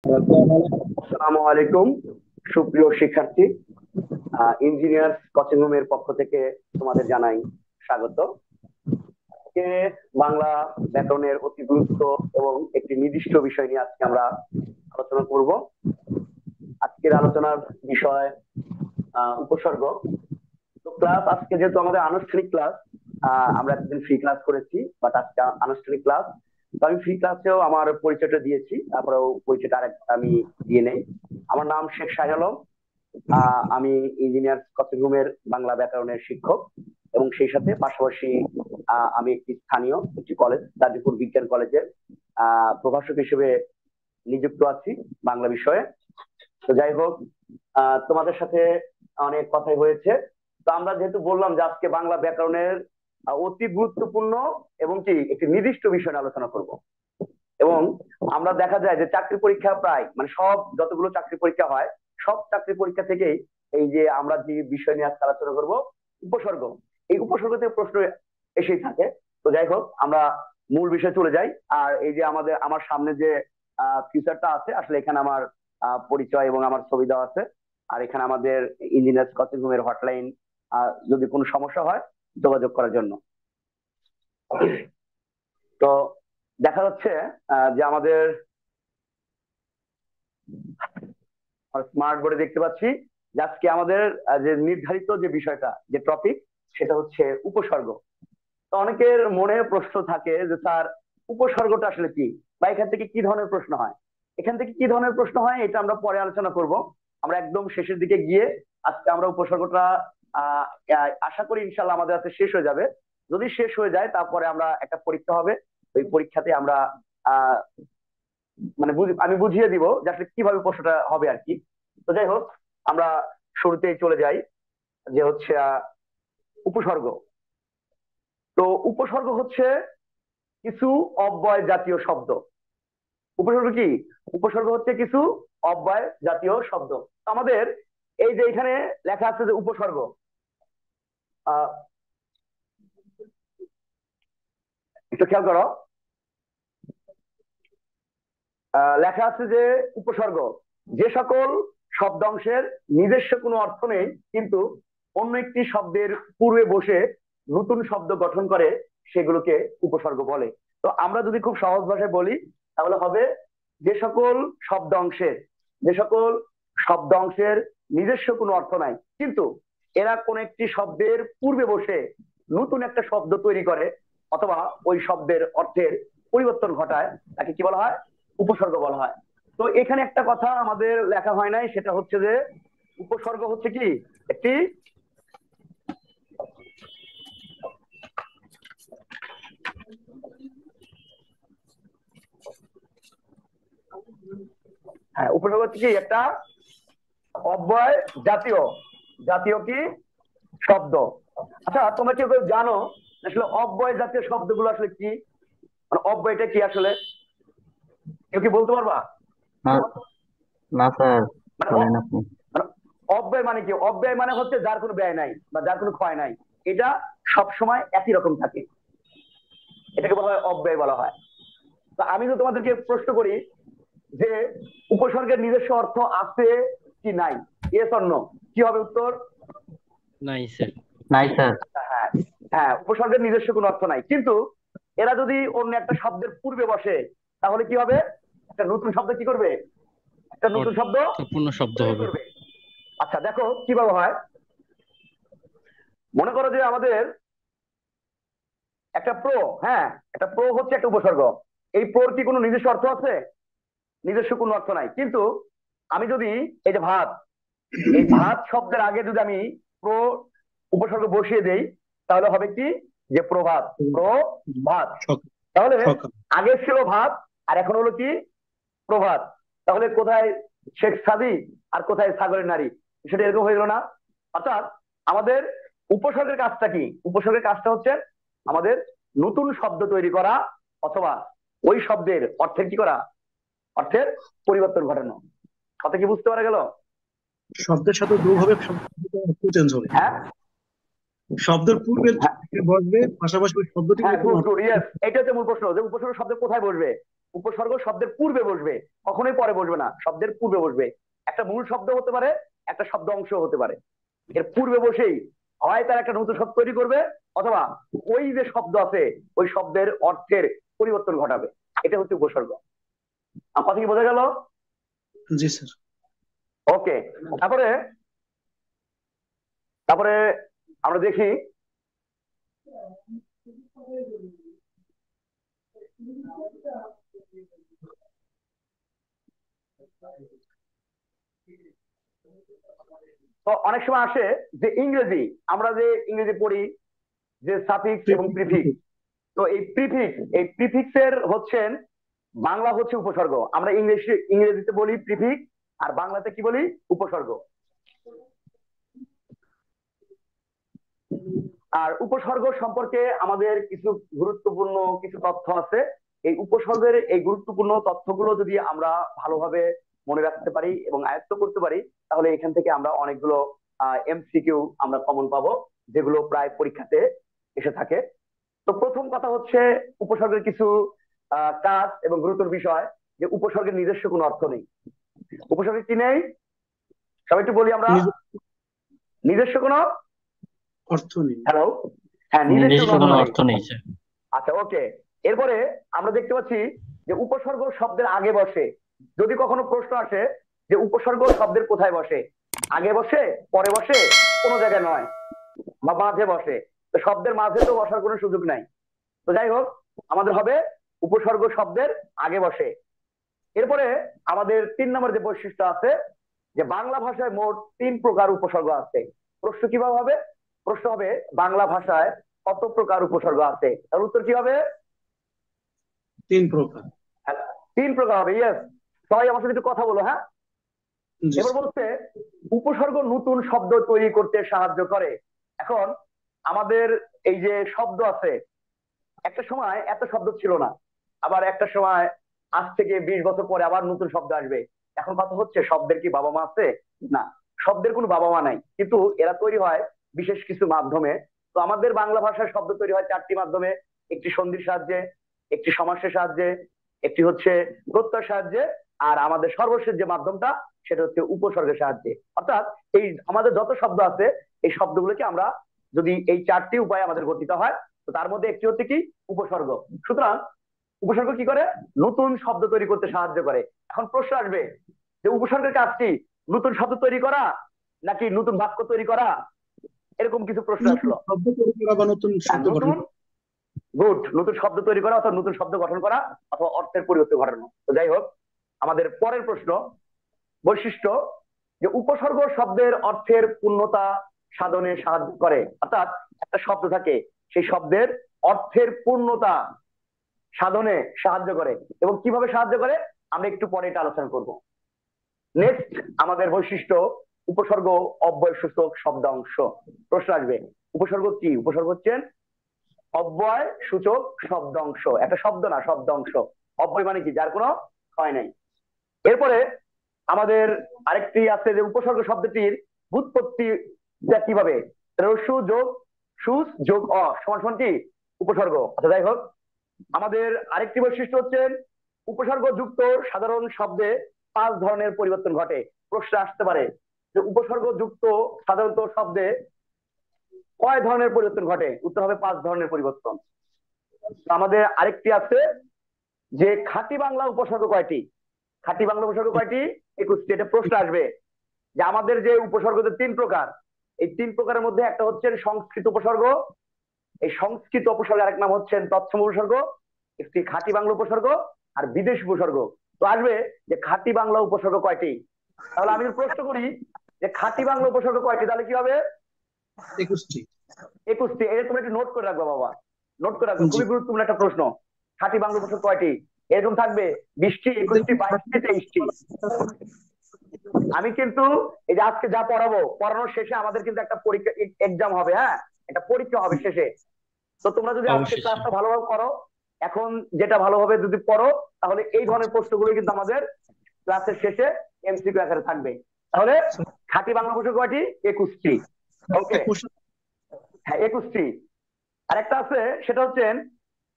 আসসালামু আলাইকুম সুপ্রিয় শিক্ষার্থী। ইঞ্জিনিয়ার্স কোচিং রুমের পক্ষ থেকে তোমাদের জানাই স্বাগত। আজকে বাংলা ব্যাকরণের অতি গুরুত্ব এবং একটি নির্দিষ্ট বিষয় নিয়ে আজকে আমরা আলোচনা করব। আজকের আলোচনার বিষয় উপসর্গ। তো ক্লাস আজকে যেহেতু আমাদের আনুষ্ঠানিক ক্লাস, আমরা এতদিন ফ্রি ক্লাস করেছি, বাট আজকে আনুষ্ঠানিক ক্লাস। তো আমি ফ্রি ক্লাসেও আমার পরিচয়টা দিয়েছি, তারপরেও পরিচয়টা আমি দিয়ে নেই। আমার নাম শেখ শাহ আলম। আমি ইঞ্জিনিয়ার কোচিং রুমের বাংলা ব্যাকরণের শিক্ষক এবং সেই সাথে পাশাপাশি আমি একটি কলেজ, গাজীপুর বিজ্ঞান কলেজের প্রভাষক হিসেবে নিযুক্ত আছি বাংলা বিষয়ে। তো যাই হোক, তোমাদের সাথে অনেক কথাই হয়েছে। তো আমরা যেহেতু বললাম যে আজকে বাংলা ব্যাকরণের অতি গুরুত্বপূর্ণ এবং কি একটি নির্দিষ্ট বিষয় নিয়ে আলোচনা করব। এবং আমরা দেখা যায় যে চাকরি পরীক্ষা প্রায় মানে সব যতগুলো চাকরি পরীক্ষা হয়, সব চাকরি পরীক্ষা থেকেই এই যে আমরা যে বিষয় নিয়ে আজকে আলোচনা করব, উপসর্গ, এই উপসর্গ থেকে প্রশ্ন এসেই থাকে। তো যাই হোক, আমরা মূল বিষয়ে চলে যাই। আর এই যে আমার সামনে যে ফিচারটা আছে, আসলে এখানে আমার পরিচয় এবং আমার ছবি দেওয়া আছে। আর এখানে আমাদের ইঞ্জিনিয়ার্স কোচিং রুমের হটলাইন, যদি কোনো সমস্যা হয় যোগাযোগ করার জন্য। তো দেখা যাচ্ছে যে আমাদের স্মার্ট বোর্ডে দেখতে পাচ্ছি যে আজকে আমাদের যে নির্ধারিত যে বিষয়টা, যে টপিক, সেটা হচ্ছে উপসর্গ। তো অনেকের মনে প্রশ্ন থাকে যে স্যার, উপসর্গটা আসলে কি, বা এখান থেকে কি ধরনের প্রশ্ন হয়। এখান থেকে কি ধরনের প্রশ্ন হয় এটা আমরা পরে আলোচনা করব। আমরা একদম শেষের দিকে গিয়ে আজকে আমরা উপসর্গটা আশা করি ইনশাল্লাহ আমাদের হাতে শেষ হয়ে যাবে। যদি শেষ হয়ে যায় তারপরে আমরা একটা পরীক্ষা হবে, ওই পরীক্ষাতে আমরা আহ মানে আমি বুঝিয়ে দিব যে আসলে কিভাবে প্রশ্নটা হবে আর কি। তো যাই হোক, আমরা শুরুতেই চলে যাই, যে হচ্ছে উপসর্গ। তো উপসর্গ হচ্ছে কিছু অব্যয় জাতীয় শব্দ। উপসর্গ কি? উপসর্গ হচ্ছে কিছু অব্যয় জাতীয় শব্দ। আমাদের এই যে এখানে লেখা আছে যে উপসর্গ, আহ একটু খেয়াল করো, লেখা আছে যে উপসর্গ যে সকল শব্দাংশের নিজস্ব কোনো অর্থ নেই কিন্তু অন্য একটি শব্দের পূর্বে বসে নতুন শব্দ গঠন করে, সেগুলোকে উপসর্গ বলে। তো আমরা যদি খুব সহজ ভাষায় বলি তাহলে হবে যে সকল শব্দাংশের যে সকল শব্দাংশের নিজস্ব কোনো অর্থ নাই কিন্তু এরা কোন একটি শব্দের পূর্বে বসে নতুন একটা শব্দ তৈরি করে অথবা ওই শব্দের অর্থের পরিবর্তন ঘটায়, তাকে কি বলা হয়? উপসর্গ বলা হয়। তো এখানে একটা কথা আমাদের লেখা হয় নাই, সেটা হচ্ছে যে উপসর্গ হচ্ছে কি একটি উপসর্গ হচ্ছে কি একটা অব্যয় জাতীয় জাতীয় কি শব্দ। আচ্ছা, তোমরা কি কেউ জানো আসলে অব্যয় জাতীয় শব্দগুলো আসলে কি, মানে অব্যয়টা কি আসলে? কেউ কি বলতে পারবা? না, না স্যার, মানে বলেন আপনি। মানে অব্যয় মানে কি? অব্যয় মানে হচ্ছে যার কোনো ব্যয় নাই বা যার কোনো ক্ষয় নাই, এটা সব সময় একই রকম থাকে, এটাকে বলা হয় অব্যয় বলা হয়। তো আমি তো তোমাদেরকে প্রশ্ন করি যে উপসর্গের নিজস্ব অর্থ আছে কি নাই, ইয়েস অর নো, কি হবে উত্তর? নাই স্যার। নাই স্যার। হ্যাঁ, হ্যাঁ, উপসর্গের নিজস্ব কোনো অর্থ নাই কিন্তু এরা যদি অন্য একটা শব্দের পূর্বে বসে তাহলে কি হবে? একটা নতুন শব্দ কি করবে? একটা নতুন শব্দ অর্থপূর্ণ শব্দ তৈরি হবে। করবে। আচ্ছা দেখো কিভাবে হয়। মনে করো যে আমাদের একটা প্রো, হ্যাঁ, একটা প্রো হচ্ছে একটা উপসর্গ। এই প্রোর কি কোনো নিজস্ব অর্থ আছে? নিজস্ব কোনো অর্থ নাই কিন্তু আমি যদি এই যে ভাত, এই ভাত শব্দের আগে যদি আমি প্রো উপসর্গ বসিয়ে দেই তাহলে হবে কি? যে প্রভাত, প্রভাত। তাহলে আগে ছিল ভাত আর এখন হলো কি? প্রভাত। তাহলে কোথায় শেখ সাদি আর কোথায় সাগরের নারী? সেটা এরকম হয়ে গেল না? অর্থাৎ আমাদের উপসর্গের কাজটা কি? উপসর্গের কাজটা হচ্ছে আমাদের নতুন শব্দ তৈরি করা অথবা ওই শব্দের অর্থের কি করা? অর্থের পরিবর্তন ঘটানো। কথা কি বুঝতে পারা গেল? শব্দের সাথে যোগ হবে, চেঞ্জ হবে। হ্যাঁ, শব্দের পূর্বে হ্যাঁ, বসবে, পাশাপাশি ওই শব্দটি হ্যাঁ, গুড গুড, ইয়েস, এটা হচ্ছে মূল প্রশ্ন যে উপসর্গ শব্দ কোথায় বসবে। উপসর্গ শব্দের পূর্বে বসবে, কখনোই পরে বসবে না, শব্দের পূর্বে বসবে। একটা মূল শব্দ হতে পারে, একটা শব্দ অংশ হতে পারে, এর পূর্বে বসেই হয় তার একটা নতুন শব্দ তৈরি করবে, অথবা ওই যে শব্দ আছে ওই শব্দের অর্থের পরিবর্তন ঘটাবে। এটা হচ্ছে উপসর্গ। আমার কথা কি বোঝা গেল? জি স্যার। ওকে, তারপরে তারপরে আমরা দেখি তো অনেক সময় আসে যে ইংরেজি, আমরা যে ইংরেজি পড়ি যে সাফিক্স এবং প্রিফিক্স, তো এই প্রিফিক্স এর হচ্ছেন বাংলা হচ্ছে উপসর্গ। আমরা ইংরেজিতে বলি প্রিফিক্স, আর বাংলাতে কি বলি? উপসর্গ। আর উপসর্গ সম্পর্কে আমাদের কিছু গুরুত্বপূর্ণ কিছু তথ্য আছে। এই উপসর্গের এই গুরুত্বপূর্ণ তথ্যগুলো যদি আমরা ভালোভাবে মনে রাখতে পারি এবং আয়ত্ত করতে পারি, তাহলে এখান থেকে আমরা অনেকগুলো এমসিকিউ আমরা কমন পাবো, যেগুলো প্রায় পরীক্ষাতে এসে থাকে। তো প্রথম কথা হচ্ছে উপসর্গের কিছু কাজ এবং গুরুত্বের বিষয়, যে উপসর্গের নিজস্ব কোনো অর্থ নেই। উপসর্গের কি নেই? সবাই একটু বলি আমরা, নিজস্ব কোনো অর্থ নেই। হ্যালো, হ্যাঁ, নিজস্ব নিজস্ব কোনো কোনো অর্থ অর্থ নেই। নেই স্যার। আচ্ছা, ওকে। এরপরে আমরা দেখতে পাচ্ছি যে উপসর্গ শব্দের আগে বসে। যদি কখনো প্রশ্ন আসে যে উপসর্গ শব্দের কোথায় বসে, আগে বসে, পরে বসে, কোনো জায়গায় নয়, বা মাঝে বসে, তো শব্দের মাঝে তো বসার কোনো সুযোগ নাই। তো যাই হোক, আমাদের হবে উপসর্গ শব্দের আগে বসে। এরপরে আমাদের 3 নম্বর যে বৈশিষ্ট্য আছে, যে বাংলা ভাষায় মোট 3 প্রকার উপসর্গ আছে। প্রশ্ন কিভাবে হবে? প্রশ্ন হবে বাংলা ভাষায় কত প্রকার উপসর্গ আছে, তার উত্তর কি হবে? 3 প্রকার। 3 প্রকার হবে। ইয়েস, সবাই আমার সাথে একটু কথা বলো। হ্যাঁ, জি এবার স্যার। বলছে উপসর্গ নতুন শব্দ তৈরি করতে সাহায্য করে। এখন আমাদের এই যে শব্দ আছে, একটা সময় এত শব্দ ছিল না, আবার একটা সময় আজ থেকে 20 বছর পরে আবার নতুন শব্দ আসবে। এখন কথা হচ্ছে শব্দের কি বাবা মা আছে? না, শব্দের কোনো বাবা মা নাই, কিন্তু এরা তৈরি হয় বিশেষ কিছু মাধ্যমে। তো আমাদের বাংলা ভাষার শব্দ তৈরি হয় 4টি মাধ্যমে: একটি সন্ধির সাহায্যে, একটি সমাসের সাহায্যে, একটি হচ্ছে প্রত্যয়ের সাহায্যে, আর আমাদের সর্বশেষ যে মাধ্যমটা সেটা হচ্ছে উপসর্গের সাহায্যে। অর্থাৎ এই আমাদের যত শব্দ আছে, এই শব্দগুলোকে আমরা যদি এই 4টি উপায়ে আমাদের গঠিত হয়, তো তার মধ্যে একটি হচ্ছে কি? উপসর্গ। সুতরাং উপসর্গ কি করে? নতুন শব্দ তৈরি করতে সাহায্য করে। এখন প্রশ্ন আসবে যে উপসর্গের কাজ কি? নতুন শব্দ তৈরি করা নাকি নতুন বাক্য তৈরি করা? এরকম কিছু প্রশ্ন আসলো। শব্দ তৈরি করা বা নতুন শব্দ গঠন। নতুন শব্দ তৈরি করা অথবা নতুন শব্দ গঠন করা অথবা অর্থের পরিবর্তন ঘটানো। তো যাই হোক, আমাদের পরের প্রশ্ন, বৈশিষ্ট্য, যে উপসর্গ শব্দের অর্থের পূর্ণতা সাধনে সাহায্য করে। অর্থাৎ একটা শব্দ থাকে, সেই শব্দের অর্থের পূর্ণতা সাধনে সাহায্য করে। এবং কিভাবে সাহায্য করে আমরা একটু পরে এটা আলোচনা করব। নেক্সট আমাদের বৈশিষ্ট্য, উপসর্গ অব্যয়সূচক শব্দাংশ। প্রশ্ন আসবে উপসর্গ কি? উপসর্গ হচ্ছেন অব্যয় সূচক শব্দাংশ। একটা শব্দ না, শব্দাংশ। অব্যয় মানে কি? যার কোনো ক্ষয় নাই। এরপরে আমাদের আরেকটি আছে যে উপসর্গ শব্দটির ব্যুৎপত্তি কিভাবে? রস্যু যোগ সুস যোগ অ সমান সমান কি? উপসর্গ। আচ্ছা, যাই হোক, আমাদের আরেকটি বৈশিষ্ট্য হচ্ছে উপসর্গ যুক্ত সাধারণ শব্দে 5 ধরনের পরিবর্তন ঘটে। প্রশ্ন আসতে পারে যে উপসর্গ যুক্ত সাধারণত শব্দে কয় ধরনের পরিবর্তন ঘটে? উত্তর হবে 5 ধরনের পরিবর্তন। আমাদের আরেকটি আছে যে খাঁটি বাংলা উপসর্গ কয়টি? খাঁটি বাংলা উপসর্গ কয়টি? 21টি। এটা প্রশ্ন আসবে যে আমাদের যে উপসর্গ 3 প্রকার, এই 3 প্রকারের মধ্যে একটা হচ্ছে সংস্কৃত উপসর্গ, এই সংস্কৃত উপসর্গের আরেক নাম হচ্ছে তৎসম উপসর্গ, একটি খাঁটি বাংলা উপসর্গ আর বিদেশি উপসর্গ। তো আসবে যে খাঁটি বাংলা উপসর্গ কয়টি? তাহলে আমি প্রশ্ন করি যে খাঁটি বাংলা উপসর্গ কয়টি, তাহলে কি হবে? 21টি। 21টি। এটা তুমি একটু নোট করে রাখবা বাবা, নোট করে রাখবে, খুবই গুরুত্বপূর্ণ একটা প্রশ্ন। খাঁটি বাংলা উপসর্গ কয়টি? এরকম থাকবে 20টি, 21টি, 22টি, 23টি। আমি কিন্তু এই যে আজকে যা পড়ানোর শেষে আমাদের কিন্তু একটা পরীক্ষা, এক্সাম হবে। হ্যাঁ, একটা পরীক্ষা হবে শেষে। তো তোমরা যদি আজকে ক্লাসটা ভালোভাবে করো, এখন যেটা ভালোভাবে যদি পড়ো, তাহলে এই ধরনের প্রশ্নগুলো কিন্তু আমাদের ক্লাসের শেষে এমসিকিউ আকারে থাকবে। তাহলে খাঁটি বাংলা উপসর্গ কয়টি? 21টি। ওকে, হ্যাঁ 21টি। আরেকটা আছে, সেটা হচ্ছে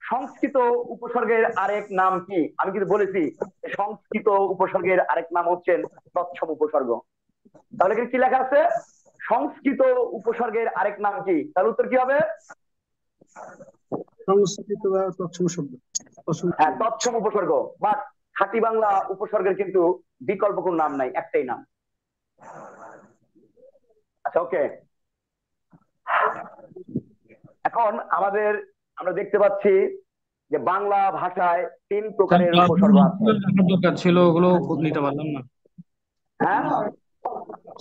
সংস্কৃত উপসর্গের আরেক নাম কি? আমি কিন্তু বলেছি সংস্কৃত উপসর্গের আরেক নাম হচ্ছেন তৎসম উপসর্গ। তাহলে কি লেখা আছে? সংস্কৃত উপসর্গের আরেক নাম কি? তাহলে উত্তর কি হবে? সংস্কৃত বা তৎসম শব্দ। হ্যাঁ, তৎসম উপসর্গ। বাট খাঁটি বাংলা উপসর্গের কিন্তু বিকল্প কোন নাম নাই, একটাই নাম। আচ্ছা, ওকে। এখন আমরা দেখতে পাচ্ছি যে বাংলা ভাষায় 3 প্রকারের উপসর্গ আছে। দরকার ছিল, ওগুলো নিতে পারলাম না। হ্যাঁ,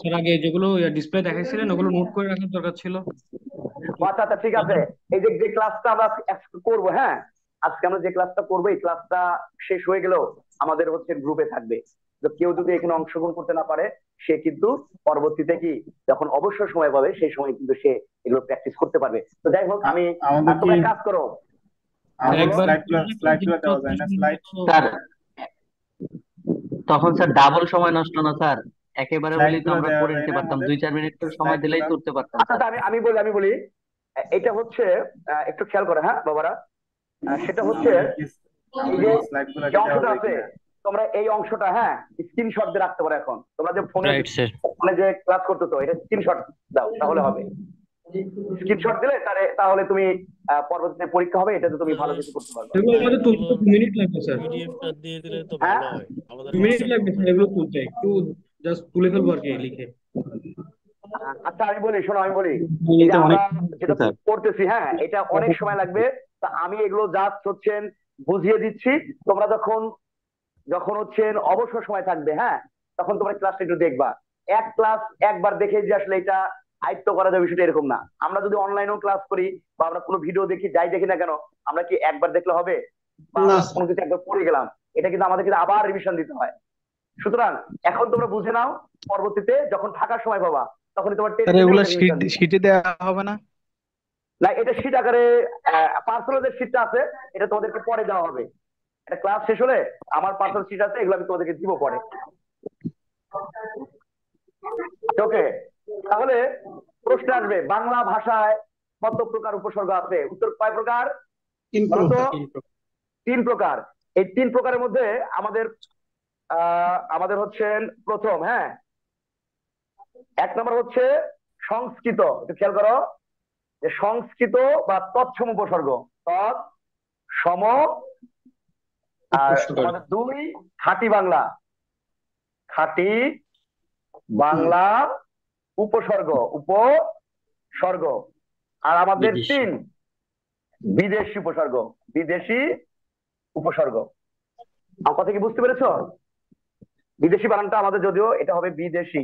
এর আগে যেগুলো ডিসপ্লে দেখাইছিলেন ওগুলো নোট করে রাখার দরকার ছিল। আচ্ছা আচ্ছা, ঠিক আছে। এই যে ক্লাসটা আমরা করবো, হ্যাঁ, আজকে আমরা যে ক্লাসটা করবো এই ক্লাসটা শেষ হয়ে গেলেও আমাদের হচ্ছে গ্রুপে থাকবে। তো কেউ যদি এখানে অংশগ্রহণ করতে না পারে সে কিন্তু পরবর্তীতে কি যখন অবসর সময় পাবে সেই সময় কিন্তু সে এগুলো প্র্যাকটিস করতে পারবে। তো যাই হোক, তোমরা কাজ করো। স্যার তখন স্যার ডাবল সময় নষ্ট না স্যার, একেবারে বলি তো আমরা করে নিতে পারতাম, 2-4 মিনিট করে সময় দিলেই তো উঠতে পারতাম আচ্ছা স্যার। আমি বলি এটা হচ্ছে একটু খেয়াল করে, হ্যাঁ বাবারা, সেটা হচ্ছে এই যে অংশটা আছে, তোমরা এই অংশটা, হ্যাঁ, স্ক্রিনশট দিয়ে রাখতে পারো। এখন তোমরা যে ফোনে রাইট স্যার। যে ক্লাস করতেছো এটা স্ক্রিনশট দাও, তাহলে হবে। স্ক্রিনশট দিলে তাহলে তুমি পরবর্তীতে পরীক্ষা হবে এটাতে তুমি ভালো কিছু করতে পারবে। এগুলো আমাদের তুলতে 2 মিনিট লাগবে স্যার। পিডিএফটা দিয়ে দিলে তো হ্যাঁ? ভালো হয় আমাদের 2 মিনিট লাগবে স্যার এগুলো তুলতে, একটু জাস্ট তুলে ফেলবো আর কি লিখে। আচ্ছা আমি বলি, শোনো আমি বলি, এই যে আমরা যেটা করতেছি, হ্যাঁ, এটা অনেক সময় লাগবে। তা আমি এগুলো জাস্ট হচ্ছেন বুঝিয়ে দিচ্ছি। তোমরা যখন হচ্ছেন অবসর সময় থাকবে, হ্যাঁ, তখন তোমরা ক্লাসটা একটু দেখবা। এক ক্লাস একবার দেখে যে আসলে এটা আয়ত্ত করা যাবে বিষয়টা এরকম না। আমরা যদি অনলাইনেও ক্লাস করি বা আমরা কোনো ভিডিও দেখি, যাই দেখি না কেন, আমরা কি একবার দেখলে হবে? বা আমরা কোনো কিছু একবার পড়ে গেলাম, এটা কিন্তু আমাদের কিন্তু আবার রিভিশন দিতে হয়। সুতরাং এখন তোমরা বুঝে নাও, পরবর্তীতে যখন থাকার সময় পাবা তখন তোমার শীটে দেওয়া হবে না? না, এটা শীট আকারে পার্সোনাল যে শীটটা আছে এটা তোমাদেরকে পরে দেওয়া হবে। এটা ক্লাস শেষ হলে আমার পার্সোনাল শীট আছে, এগুলো আমি তোমাদেরকে দিব পরে। ওকে, তাহলে প্রশ্ন আসবে বাংলা ভাষায় কত প্রকার উপসর্গ আছে? উত্তর কয় প্রকার? 3 প্রকার। এই 3 প্রকারের মধ্যে আমাদের হচ্ছেন প্রথম, হ্যাঁ, 1 নম্বর হচ্ছে সংস্কৃত। একটু খেয়াল করো যে সংস্কৃত বা তৎসম উপসর্গ, তৎসম। আর আমাদের 2 খাঁটি বাংলা, খাঁটি বাংলা উপসর্গ, আর আমাদের 3 বিদেশি উপসর্গ, বিদেশি উপসর্গ। আমার কথা কি বুঝতে পেরেছো? বিদেশি বানানটা আমাদের যদিও এটা হবে বিদেশি,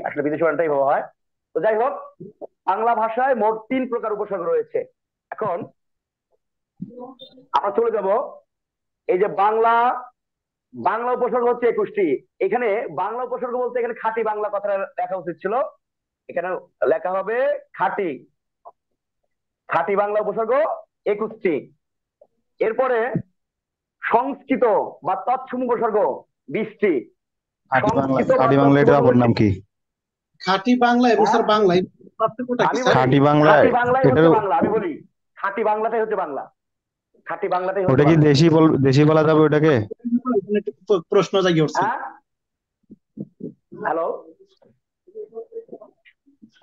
আসলে বিদেশি বানানটাই হয়। তো যাই হোক, বাংলা ভাষায় মোট 3 প্রকার উপসর্গ রয়েছে। এখন আমরা চলে যাব এই যে বাংলা উপসর্গ হচ্ছে 21টি। এখানে বাংলা উপসর্গ বলতে এখানে খাঁটি বাংলা কথাটা লেখা উচিত ছিল, এখানে লেখা হবে খাঁটি বাংলা উপসর্গ 21টি। এরপরে সংস্কৃত বা তৎসম উপসর্গ 20টি। খাঁটি বাংলা এটার অপর নাম কি? খাঁটি বাংলা এবং স্যার বাংলায় পার্থক্যটা কি? খাঁটি বাংলা আমি বলি খাঁটি বাংলাটাই হচ্ছে বাংলা, খাঁটি বাংলাটাই হচ্ছে ওটা কি দেশি বলা যাবে ওটাকে? প্রশ্ন জাগিয়ে উঠছে। হ্যালো,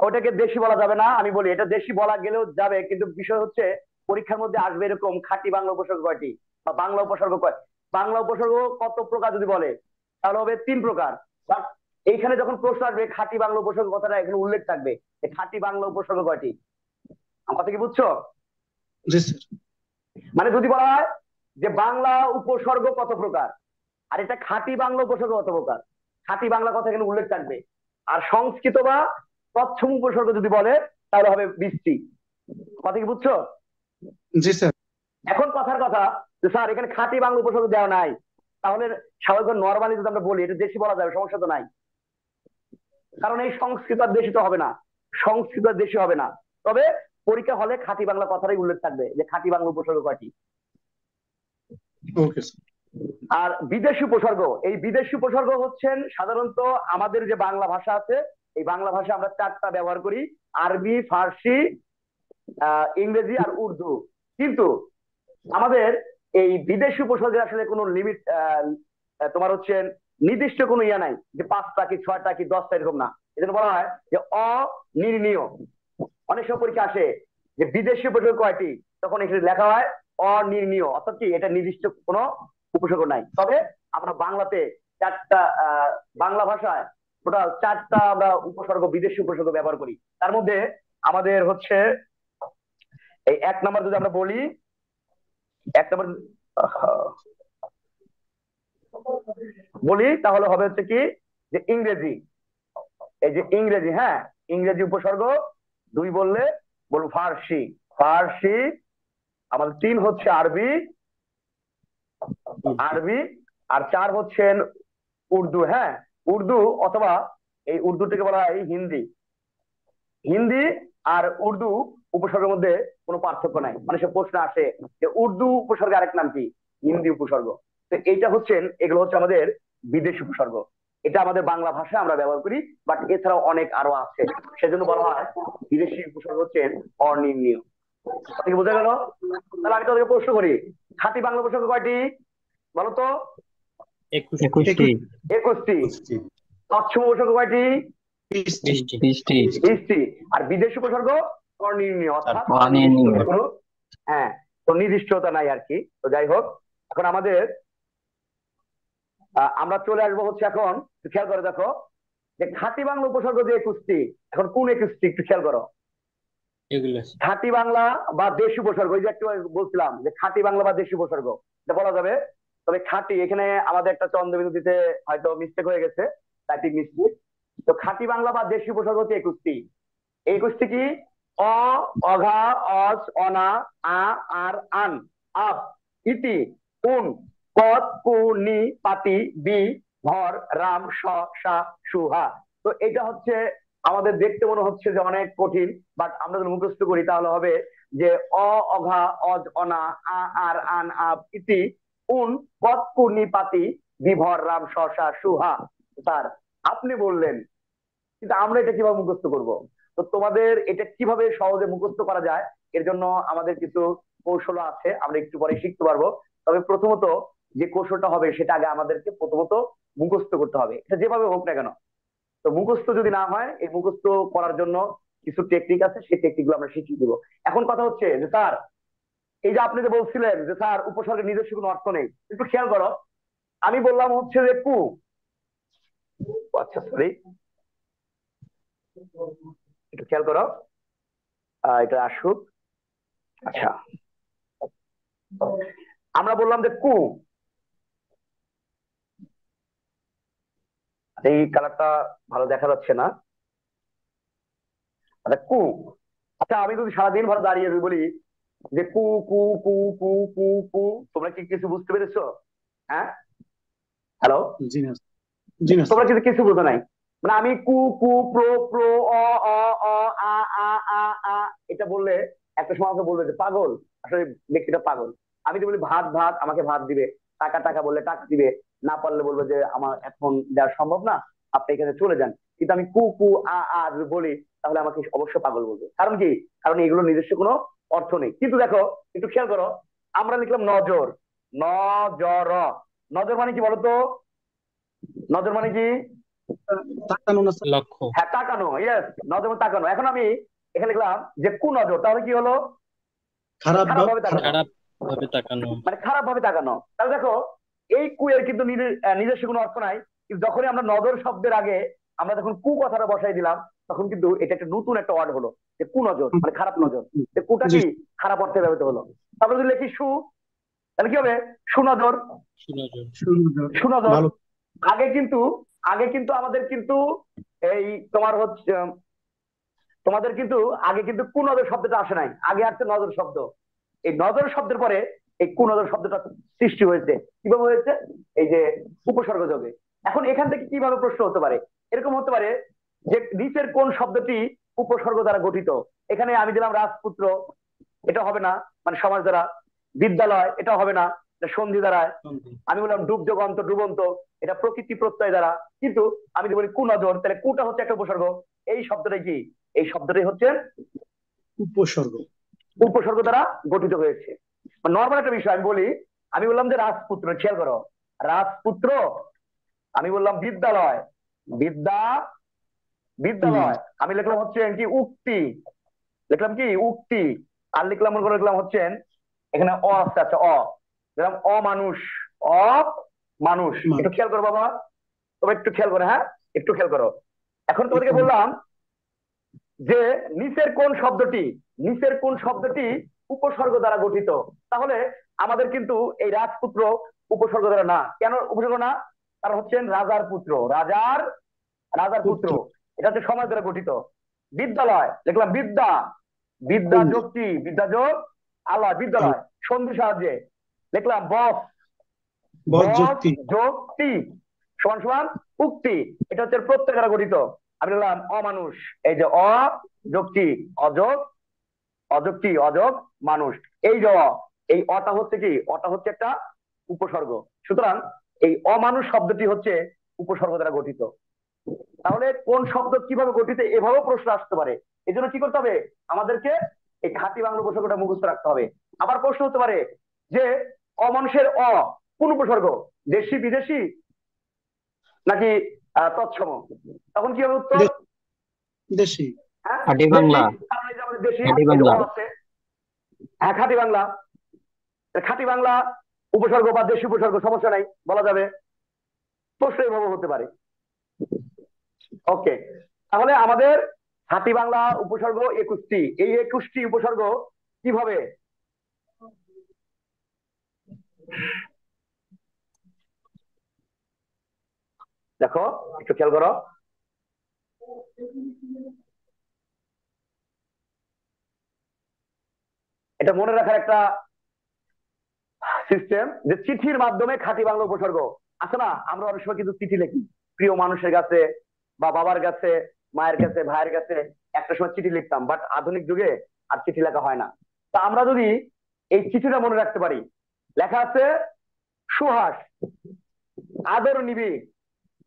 ওটাকে দেশি বলা যাবে না। আমি বলি এটা দেশি বলা গেলেও যাবে, কিন্তু বিষয় হচ্ছে পরীক্ষার মধ্যে আসবে এরকম খাঁটি বাংলা উপসর্গ কয়টি বা বাংলা উপসর্গ বাংলা উপসর্গ কত প্রকার যদি বলে তাহলে হবে 3 প্রকার। বাট এইখানে যখন প্রশ্ন আসবে খাঁটি বাংলা উপসর্গ কথাটা এখানে উল্লেখ থাকবে, খাঁটি বাংলা উপসর্গ কয়টি। আমার কথা কি বুঝছো? মানে যদি বলা হয় যে বাংলা উপসর্গ কত প্রকার, আর এটা খাঁটি বাংলা উপসর্গ কত প্রকার, খাঁটি বাংলা কথা এখানে উল্লেখ থাকবে। আর সংস্কৃত বা তৎসম উপসর্গ যদি বলে তাহলে হবে 20টি। কথা কি বুঝছো? জি স্যার। এখন কথার কথা যে স্যার এখানে খাঁটি বাংলা উপসর্গ দেওয়া নাই, তাহলে স্বাভাবিক নরমালি যদি আমরা বলি এটা দেশি বলা যাবে, সমস্যা তো নাই। কারণ এই সংস্কৃত আর দেশি তো হবে না, সংস্কৃত আর দেশি হবে না। তবে পরীক্ষা হলে খাঁটি বাংলা কথাটাই উল্লেখ থাকবে যে খাঁটি বাংলা উপসর্গ কয়টি। Okay sir. আর বিদেশি উপসর্গ, এই বিদেশি উপসর্গ হচ্ছেন সাধারণত আমাদের যে বাংলা ভাষা আছে এই বাংলা ভাষা আমরা 4টা ব্যবহার করি, আরবি, ফার্সি, ইংরেজি আর উর্দু। কিন্তু আমাদের এই বিদেশি উপসর্গের আসলে কোনো লিমিট, তোমার হচ্ছে নির্দিষ্ট কোনো ইয়া নাই যে 5টা কি 6টা কি 10টা, এরকম না। এজন্য বলা হয় যে অনির্ণীয়। অনেক সময় পরীক্ষা আসে যে বিদেশি উপসর্গ কয়টি, তখন এখানে লেখা হয় অনির্ণীয়, অর্থাৎ কি এটা নির্দিষ্ট কোনো উপসর্গ নাই। তবে আমরা বাংলাতে 4টা, বাংলা ভাষায় টোটাল 4টা আমরা উপসর্গ, বিদেশি উপসর্গ ব্যবহার করি। তার মধ্যে আমাদের হচ্ছে এই 1 নম্বর যদি আমরা বলি, 1 নম্বর বলি তাহলে হবে হচ্ছে কি যে ইংরেজি। এই যে ইংরেজি, হ্যাঁ ইংরেজি উপসর্গ। 2 বললে বলবো ফার্সি, ফার্সি। আমাদের 3 হচ্ছে আরবি, আরবি। আর 4 হচ্ছেন উর্দু, হ্যাঁ উর্দু, অথবা এই উর্দুটাকে বলা হয় হিন্দি। হিন্দি আর উর্দু উপসর্গের মধ্যে কোনো পার্থক্য নাই। মানুষের প্রশ্ন আসে যে উর্দু উপসর্গের আরেক নাম কি, হিন্দি উপসর্গ। তো এইটা হচ্ছেন, এগুলো হচ্ছে আমাদের বিদেশি উপসর্গ। এটা আমাদের বাংলা ভাষায় আমরা ব্যবহার করি, বাট এছাড়াও অনেক আরো আছে, সেজন্য বলা হয় বিদেশি উপসর্গ হচ্ছেন অনির্ণীয়। বোঝা গেল? তাহলে আমি তোদেরকে প্রশ্ন করি, খাঁটি বাংলা উপসর্গ কয়টি বলতো? 21টি। 21টি। তৎসম উপসর্গ কয়টি? 20টি। আর বিদেশি উপসর্গ অনির্ণীয়, অর্থাৎ কোনো, হ্যাঁ তো নির্দিষ্টতা নাই আর কি। তো যাই হোক, এখন আমাদের আমরা চলে আসবো হচ্ছে, এখন একটু খেয়াল করে দেখো যে খাঁটি বাংলা উপসর্গ যে 21টি, এখন কোন 21টি একটু খেয়াল করো। খাঁটি বাংলা বা দেশি উপসর্গ, ওই যে একটু বলছিলাম যে খাঁটি বাংলা বা দেশি উপসর্গ এটা বলা যাবে। তবে খাঁটি, এখানে আমাদের একটা চন্দ্রবিন্দু দিতে হয়তো মিস্টেক হয়ে গেছে, টাইপিং মিস্টেক। তো খাঁটি বাংলা বা দেশি উপসর্গ হচ্ছে 21টি। 21টি কি? অ, অঘা, অজ, অনা, আ, আর, আন, আপ, ইতি, উন, পদ, কু, নি, পাতি, বি, ভর, রাম, স, সা, সুহা। তো এটা হচ্ছে আমাদের দেখতে মনে হচ্ছে যে অনেক কঠিন, বাট আমরা যদি মুখস্থ করি তাহলে হবে যে অ, অঘা, অজ, অনা, আ, আর, আন, আপ, ইতি, উন, পদ, কু, নি, পাতি, বিভর, রাম, স, সা, সুহা। স্যার আপনি বললেন, কিন্তু আমরা এটা কিভাবে মুখস্থ করব? তো তোমাদের এটা কিভাবে সহজে মুখস্থ করা যায়, এর জন্য আমাদের কিছু কৌশল আছে, আমরা একটু পরে শিখতে পারবো। তবে প্রথমত যে কৌশলটা হবে সেটা আগে আমাদেরকে প্রথমত মুখস্থ করতে হবে, এটা যেভাবে হোক না কেন। তো মুখস্থ যদি না হয়, এই মুখস্থ করার জন্য কিছু টেকনিক আছে, সেই টেকনিক গুলো আমরা শিখিয়ে দিব। এখন কথা হচ্ছে যে স্যার, এই যে আপনি যে বলছিলেন যে স্যার উপসর্গের নিজস্ব কোনো অর্থ নেই, একটু খেয়াল করো। আমি বললাম হচ্ছে যে কু, আচ্ছা সরি, একটু খেয়াল করো, এটা আসুক। আচ্ছা, আমরা বললাম যে কু, এই কালারটা ভালো দেখা যাচ্ছে না। আচ্ছা কু, আচ্ছা আমি যদি সারাদিন ভর দাঁড়িয়ে বলি যে কু কু কু কু কু কু, তোমরা কি কিছু বুঝতে পেরেছো? হ্যাঁ, হ্যালো, জি না, জি না তোমরা কিন্তু কিছু বুঝো নাই। মানে আমি কু কু প্রো প্রো অ অ অ আ আ আ আ এটা বললে একটা সময় আমাকে বলবে যে পাগল, আসলে ব্যক্তিটা পাগল। আমি তো বলি ভাত ভাত, আমাকে ভাত দিবে। টাকা টাকা বললে টাকা দিবে। না পারলে বলবো যে আমার এখন দেওয়া সম্ভব না, আপনি এখানে চলে যান। কিন্তু আমি কু কু আ আ যদি বলি তাহলে আমাকে অবশ্যই পাগল বলবে। কারণ কি? কারণ এগুলো নিজস্ব কোনো অর্থ নেই। কিন্তু দেখো একটু খেয়াল করো, আমরা লিখলাম নজর, নজর। নজর মানে কি বলতো? নজর মানে কি? তাকানো না স্যার? লক্ষ্য। হ্যাঁ তাকানো, ইয়েস, নজর মানে তাকানো। এখন আমি এখানে লিখলাম যে কুনজর, তাহলে কি হলো? খারাপ খারাপ ভাবে তাকানো, খারাপ ভাবে তাকানো। মানে খারাপ ভাবে তাকানো। তাহলে দেখো এই কু এর কিন্তু নিজস্ব কোনো অর্থ নাই, কিন্তু যখনই আমরা নজর শব্দের আগে আমরা যখন কু কথাটা বসাই দিলাম, তখন কিন্তু এটা একটা নতুন একটা ওয়ার্ড হলো যে কুনজর, মানে খারাপ নজর। কুটা কি? খারাপ অর্থে ব্যবহৃত হলো। তারপরে যদি লিখি সু, তাহলে কি হবে? সুনজর, সুনজর। ভালো। আগে কিন্তু আমাদের কিন্তু এই তোমার হচ্ছে তোমাদের কিন্তু আগে কিন্তু কুনজর শব্দটা আসে নাই, আগে আসছে নজর শব্দ। এই নজর শব্দের পরে এই কুনজর শব্দটা সৃষ্টি হয়েছে। কিভাবে হয়েছে? এই যে উপসর্গ যোগে। এখন এখান থেকে কিভাবে প্রশ্ন হতে পারে? এরকম হতে পারে যে নিচের কোন শব্দটি উপসর্গ দ্বারা গঠিত? এখানে আমি দিলাম রাজপুত্র, এটা হবে না, মানে সমাজ দ্বারা। বিদ্যালয়, এটা হবে না, এটা সন্ধি দ্বারায়। আমি বললাম ডুবযোগন্ত, ডুবন্ত, এটা প্রকৃতি প্রত্যয় দ্বারা। কিন্তু আমি যদি বলি কুনজর, তাহলে কুটা হচ্ছে একটা উপসর্গ। এই শব্দটাই কি? এই শব্দটাই হচ্ছে উপসর্গ। উপসর্গ দ্বারা গঠিত হয়েছে। নর্মাল একটা বিষয় আমি বলি, আমি বললাম যে রাজপুত্র, খেয়াল করো, রাজপুত্র, আমি বললাম বিদ্যালয়, বিদ্যালয়, আমি লিখলাম হচ্ছে কি উক্তি, লিখলাম কি উক্তি, আর লিখলাম মনে করে লিখলাম হচ্ছে এখানে অ আছে, আচ্ছা লিখলাম অমানুষ, অমানুষ। একটু খেয়াল করো বাবা, তবে একটু খেয়াল করো, হ্যাঁ একটু খেয়াল করো। এখন তোমাদেরকে বললাম যে নিচের কোন শব্দটি উপসর্গ দ্বারা গঠিত, তাহলে আমাদের কিন্তু এই রাজপুত্র উপসর্গ দ্বারা না। কেন উপসর্গ না? কারণ হচ্ছেন রাজার পুত্র, রাজার পুত্র, এটা হচ্ছে সমাজ দ্বারা গঠিত। বিদ্যালয়, দেখলাম বিদ্যা যোগ কি, বিদ্যা যোগ আল্লাহ, বিদ্যালয়, সন্ধি সাহায্যে লিখলাম বস যোগ টি সমান সমান উক্তি, এটা হচ্ছে প্রত্যয় দ্বারা গঠিত। আমি বললাম অমানুষ, এই যে অ যোগ টি, অযোগ মানুষ, এই যে এই অটা হচ্ছে কি, অটা হচ্ছে একটা উপসর্গ। সুতরাং এই অমানুষ শব্দটি হচ্ছে উপসর্গ দ্বারা গঠিত। তাহলে কোন শব্দ কিভাবে গঠিত, এভাবেও প্রশ্ন আসতে পারে। এই জন্য কি করতে হবে, আমাদেরকে এই খাঁটি বাংলা উপসর্গটা মুখস্থ রাখতে হবে। আবার প্রশ্ন হতে পারে যে অমানুষের অ কোন উপসর্গ, দেশি বিদেশি নাকি তৎসম, তখন কি হবে উত্তর? দেশি। হ্যাঁ, খাঁটি বাংলা, দেশি খাঁটি বাংলা। আছে, হ্যাঁ খাঁটি বাংলা, খাঁটি বাংলা উপসর্গ বা দেশি উপসর্গ সমস্যা নাই, বলা যাবে, প্রশ্ন এভাবে হতে পারে। ওকে, তাহলে আমাদের খাঁটি বাংলা উপসর্গ 21টি। এই 21টি উপসর্গ কিভাবে, দেখো একটু খেয়াল করো, এটা মনে রাখার একটা সিস্টেম যে চিঠির মাধ্যমে খাঁটি বাংলা উপসর্গ আছে না। আমরা অনেক সময় কিন্তু চিঠি লিখি প্রিয় মানুষের কাছে, বা বাবার কাছে, মায়ের কাছে, ভাইয়ের কাছে, একটা সময় চিঠি লিখতাম, বাট আধুনিক যুগে আর চিঠি লেখা হয় না। তা আমরা যদি এই চিঠিটা মনে রাখতে পারি, লেখা আছে সুহাস আদর নিবি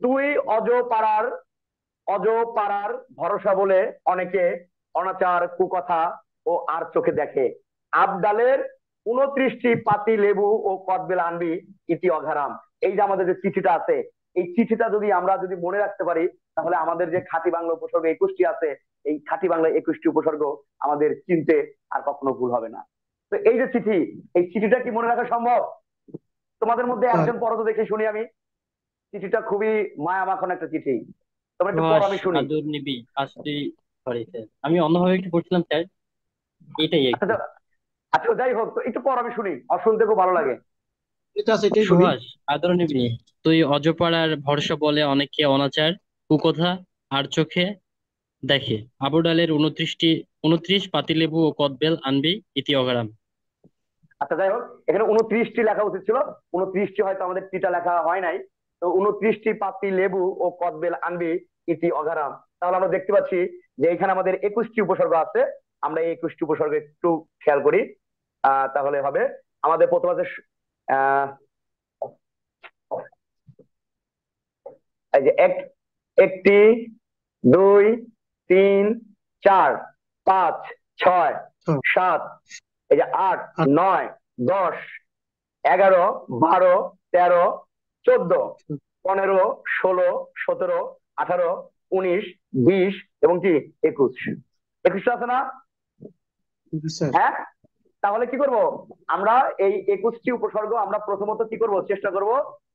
তুই অজপাড়ার ভরসা বলে অনেকে অনাচার কুকথা ও আর চোখে দেখে, আবডালের 29টি পাতি লেবু ও কদবেল আনবি ইতি অঘারাম। এই যে আমাদের যে চিঠিটা আছে, এই চিঠিটা যদি আমরা মনে রাখতে পারি, তাহলে আমাদের যে খাঁটি বাংলা উপসর্গ 21টি আছে, এই খাঁটি বাংলা 21টি উপসর্গ আমাদের চিনতে আর কখনো ভুল হবে না। তো এই যে চিঠি, এই চিঠিটা কি মনে রাখা সম্ভব? তোমাদের মধ্যে একজন পড়ো তো দেখে শুনি আমি, চিঠিটা খুবই মায়া মাখন একটা চিঠি, তোমরা একটু পড়ো আমি শুনি। আদর নিবি আসলে, সরি স্যার, আমি অন্যভাবে একটু পড়ছিলাম স্যার, এটাই একটু। আচ্ছা যাই হোক, তো একটু পড়ো আমি শুনি, শুনতে খুব ভালো লাগে। এটা আছে, এটাই বলি। সুহাস আদর নিবি তুই অজপাড়ার ভরসা বলে অনেকে অনাচার কুকথা আর চোখে দেখে, আবুডালের 29 পাতিলেবু ও কদবেল আনবি ইতি অঘরাম। আচ্ছা যাই হোক, এখানে 29টি লেখা উচিত ছিল, 29টি হয়তো আমাদের টিটা লেখা হয় নাই। তো 29টি পাতি লেবু ও কদবেল আনবি ইতি অঘারাম। তাহলে আমরা দেখতে পাচ্ছি যে এখানে আমাদের 21টি উপসর্গ আছে। আমরা এই 21টি উপসর্গ একটু খেয়াল করি, তাহলে হবে। আমাদের প্রথম আছে এই যে একটি, 2, 3, 4, 5, 6, 7, এই যে 8, 9, 10, 11, 12, 13, 14, 15, 16, 17, 18, 19, 20 এবং কি 21 আছে না? হ্যাঁ, তাহলে কি করব আমরা, এই 21টি উপসর্গ আমরা প্রথমত কি করব, চেষ্টা করব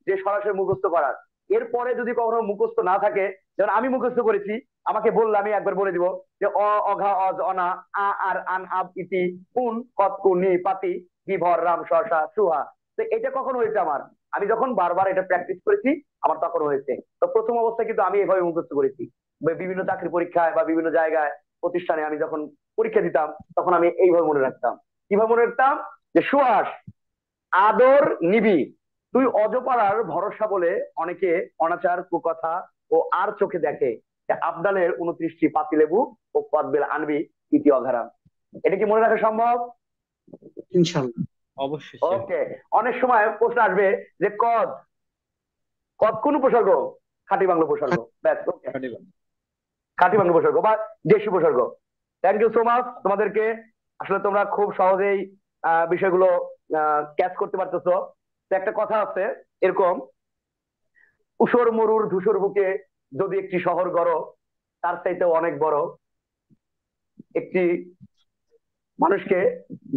যে সরাসরি মুখস্থ করার। এরপরে যদি কখনো মুখস্থ না থাকে, যেমন আমি মুখস্থ করেছি, আমাকে বললে আমি একবার বলে দিব যে অঘা অজ অনা আ আর আন আব ইতি কুন কত কুনি পাতি বিভর রাম সরসা সুহা। তো এটা কখন হয়েছে আমার, আমি যখন বারবার এটা প্র্যাকটিস করেছি আমার তখন হয়েছে। তো প্রথম অবস্থায় কিন্তু আমি এভাবে মুখস্থ করেছি, বিভিন্ন চাকরি পরীক্ষায় বা বিভিন্ন জায়গায় প্রতিষ্ঠানে আমি যখন পরীক্ষা দিতাম, তখন আমি এইভাবে মনে রাখতাম। কিভাবে মনে রাখতাম, যে সুহাস আদর নিবি তুই অজপাড়ার ভরসা বলে অনেকে অনাচার কুকথা ও আর চোখে দেখে, আবদালের 29টি পাতিলেবু ও কদবেল আনবি ইতি অঘারাম। এটা কি মনে রাখা সম্ভব? ইনশাআল্লাহ, অবশ্যই। ওকে, অনেক সময় প্রশ্ন আসবে যে কদ কোন উপসর্গ? খাঁটি বাংলা উপসর্গ, ব্যাস। ওকে, খাঁটি বাংলা উপসর্গ বা দেশি উপসর্গ। থ্যাংক ইউ সো মাচ তোমাদেরকে। আসলে তোমরা খুব সহজেই বিষয়গুলো ক্যাচ করতে পারতেছো। তো একটা কথা আছে এরকম, ঊষর মরুর ধূসর বুকে যদি একটি শহর গড়, তার চাইতে অনেক বড় একটি মানুষকে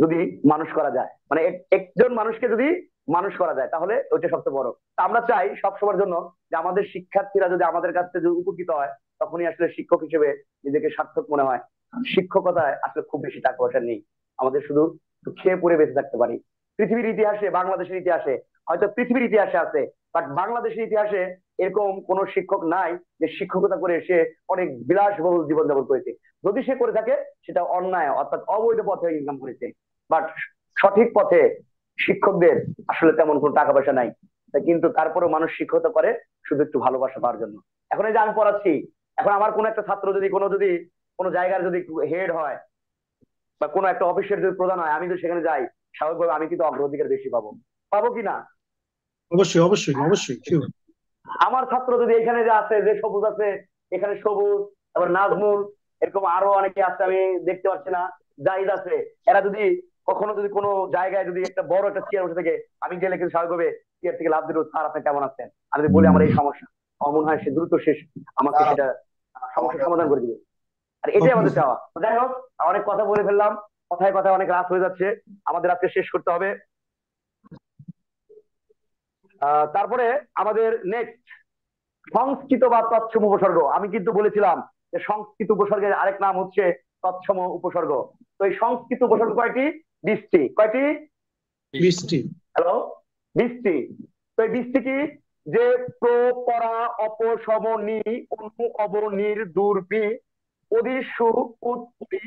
যদি মানুষ করা যায়, মানে একজন মানুষকে যদি মানুষ করা যায় তাহলে ওইটা সবচেয়ে বড়। তা আমরা চাই সবসময়ের জন্য যে আমাদের শিক্ষার্থীরা যদি আমাদের কাছ থেকে যদি উপকৃত হয়, তখনই আসলে শিক্ষক হিসেবে নিজেকে সার্থক মনে হয়। শিক্ষকতায় আসলে খুব বেশি টাকা পয়সা নেই, আমাদের শুধু একটু খেয়ে পরে বেঁচে থাকতে পারি। পৃথিবীর ইতিহাসে, বাংলাদেশের ইতিহাসে, হয়তো পৃথিবীর ইতিহাসে আছে, বাট বাংলাদেশের ইতিহাসে এরকম কোন শিক্ষক নাই যে শিক্ষকতা করে সে অনেক বিলাসবহুল জীবনযাপন করেছে। যদি সে করে থাকে সেটা অন্যায় অর্থাৎ অবৈধ পথে ইনকাম করেছে। বাট সঠিক পথে শিক্ষকদের আসলে তেমন কোনো টাকা পয়সা নাই, কিন্তু তারপরেও মানুষ শিক্ষকতা করে শুধু একটু ভালোবাসা পাওয়ার জন্য। এখন এই যে আমি পড়াচ্ছি, এখন আমার কোনো একটা ছাত্র যদি কোনো জায়গার যদি হেড হয় বা কোনো একটা অফিসের যদি প্রধান হয়, আমি যদি সেখানে যাই, স্বাভাবিকভাবে আমি কিন্তু অগ্রাধিকার বেশি পাবো। পাবো কি না? অবশ্যই অবশ্যই অবশ্যই sure। আমার ছাত্র যদি এখানে যে আছে, যে সবুজ আছে, এখানে সবুজ, তারপর নাজমুল, এরকম আরো অনেকে আছে আমি দেখতে পাচ্ছি না, জাহিদ আছে, এরা যদি কখনো যদি কোনো জায়গায় যদি একটা বড় একটা চেয়ার বসে থেকে, আমি গেলে কিন্তু স্বাভাবিকভাবে চেয়ার থেকে লাভ দিল, স্যার আপনি কেমন আছেন, আমি যদি বলি আমার এই সমস্যা, আমার মনে হয় সে দ্রুত শেষ আমাকে সেটা সমস্যার সমাধান করে দিবে। আর এটাই আমাদের চাওয়া। যাই হোক, অনেক কথা বলে ফেললাম, কথায় কথায় অনেক রাত হয়ে যাচ্ছে, আমাদের আজকে শেষ করতে হবে। তারপরে আমাদের নেক্সট সংস্কৃত বা তৎসম উপসর্গ। আমি কিন্তু বলেছিলাম যে সংস্কৃত উপসর্গের আরেক নাম হচ্ছে তৎসম উপসর্গ। তো এই সংস্কৃত উপসর্গ কয়টি? 20টি। কয়টি? 20টি। হ্যালো, 20টি। তো এই 20টি কি? যে প্র, পরা, অপ, সম, নি, অনু, অব, নির, দূর, বি, অধি, সু, উৎ, উতি,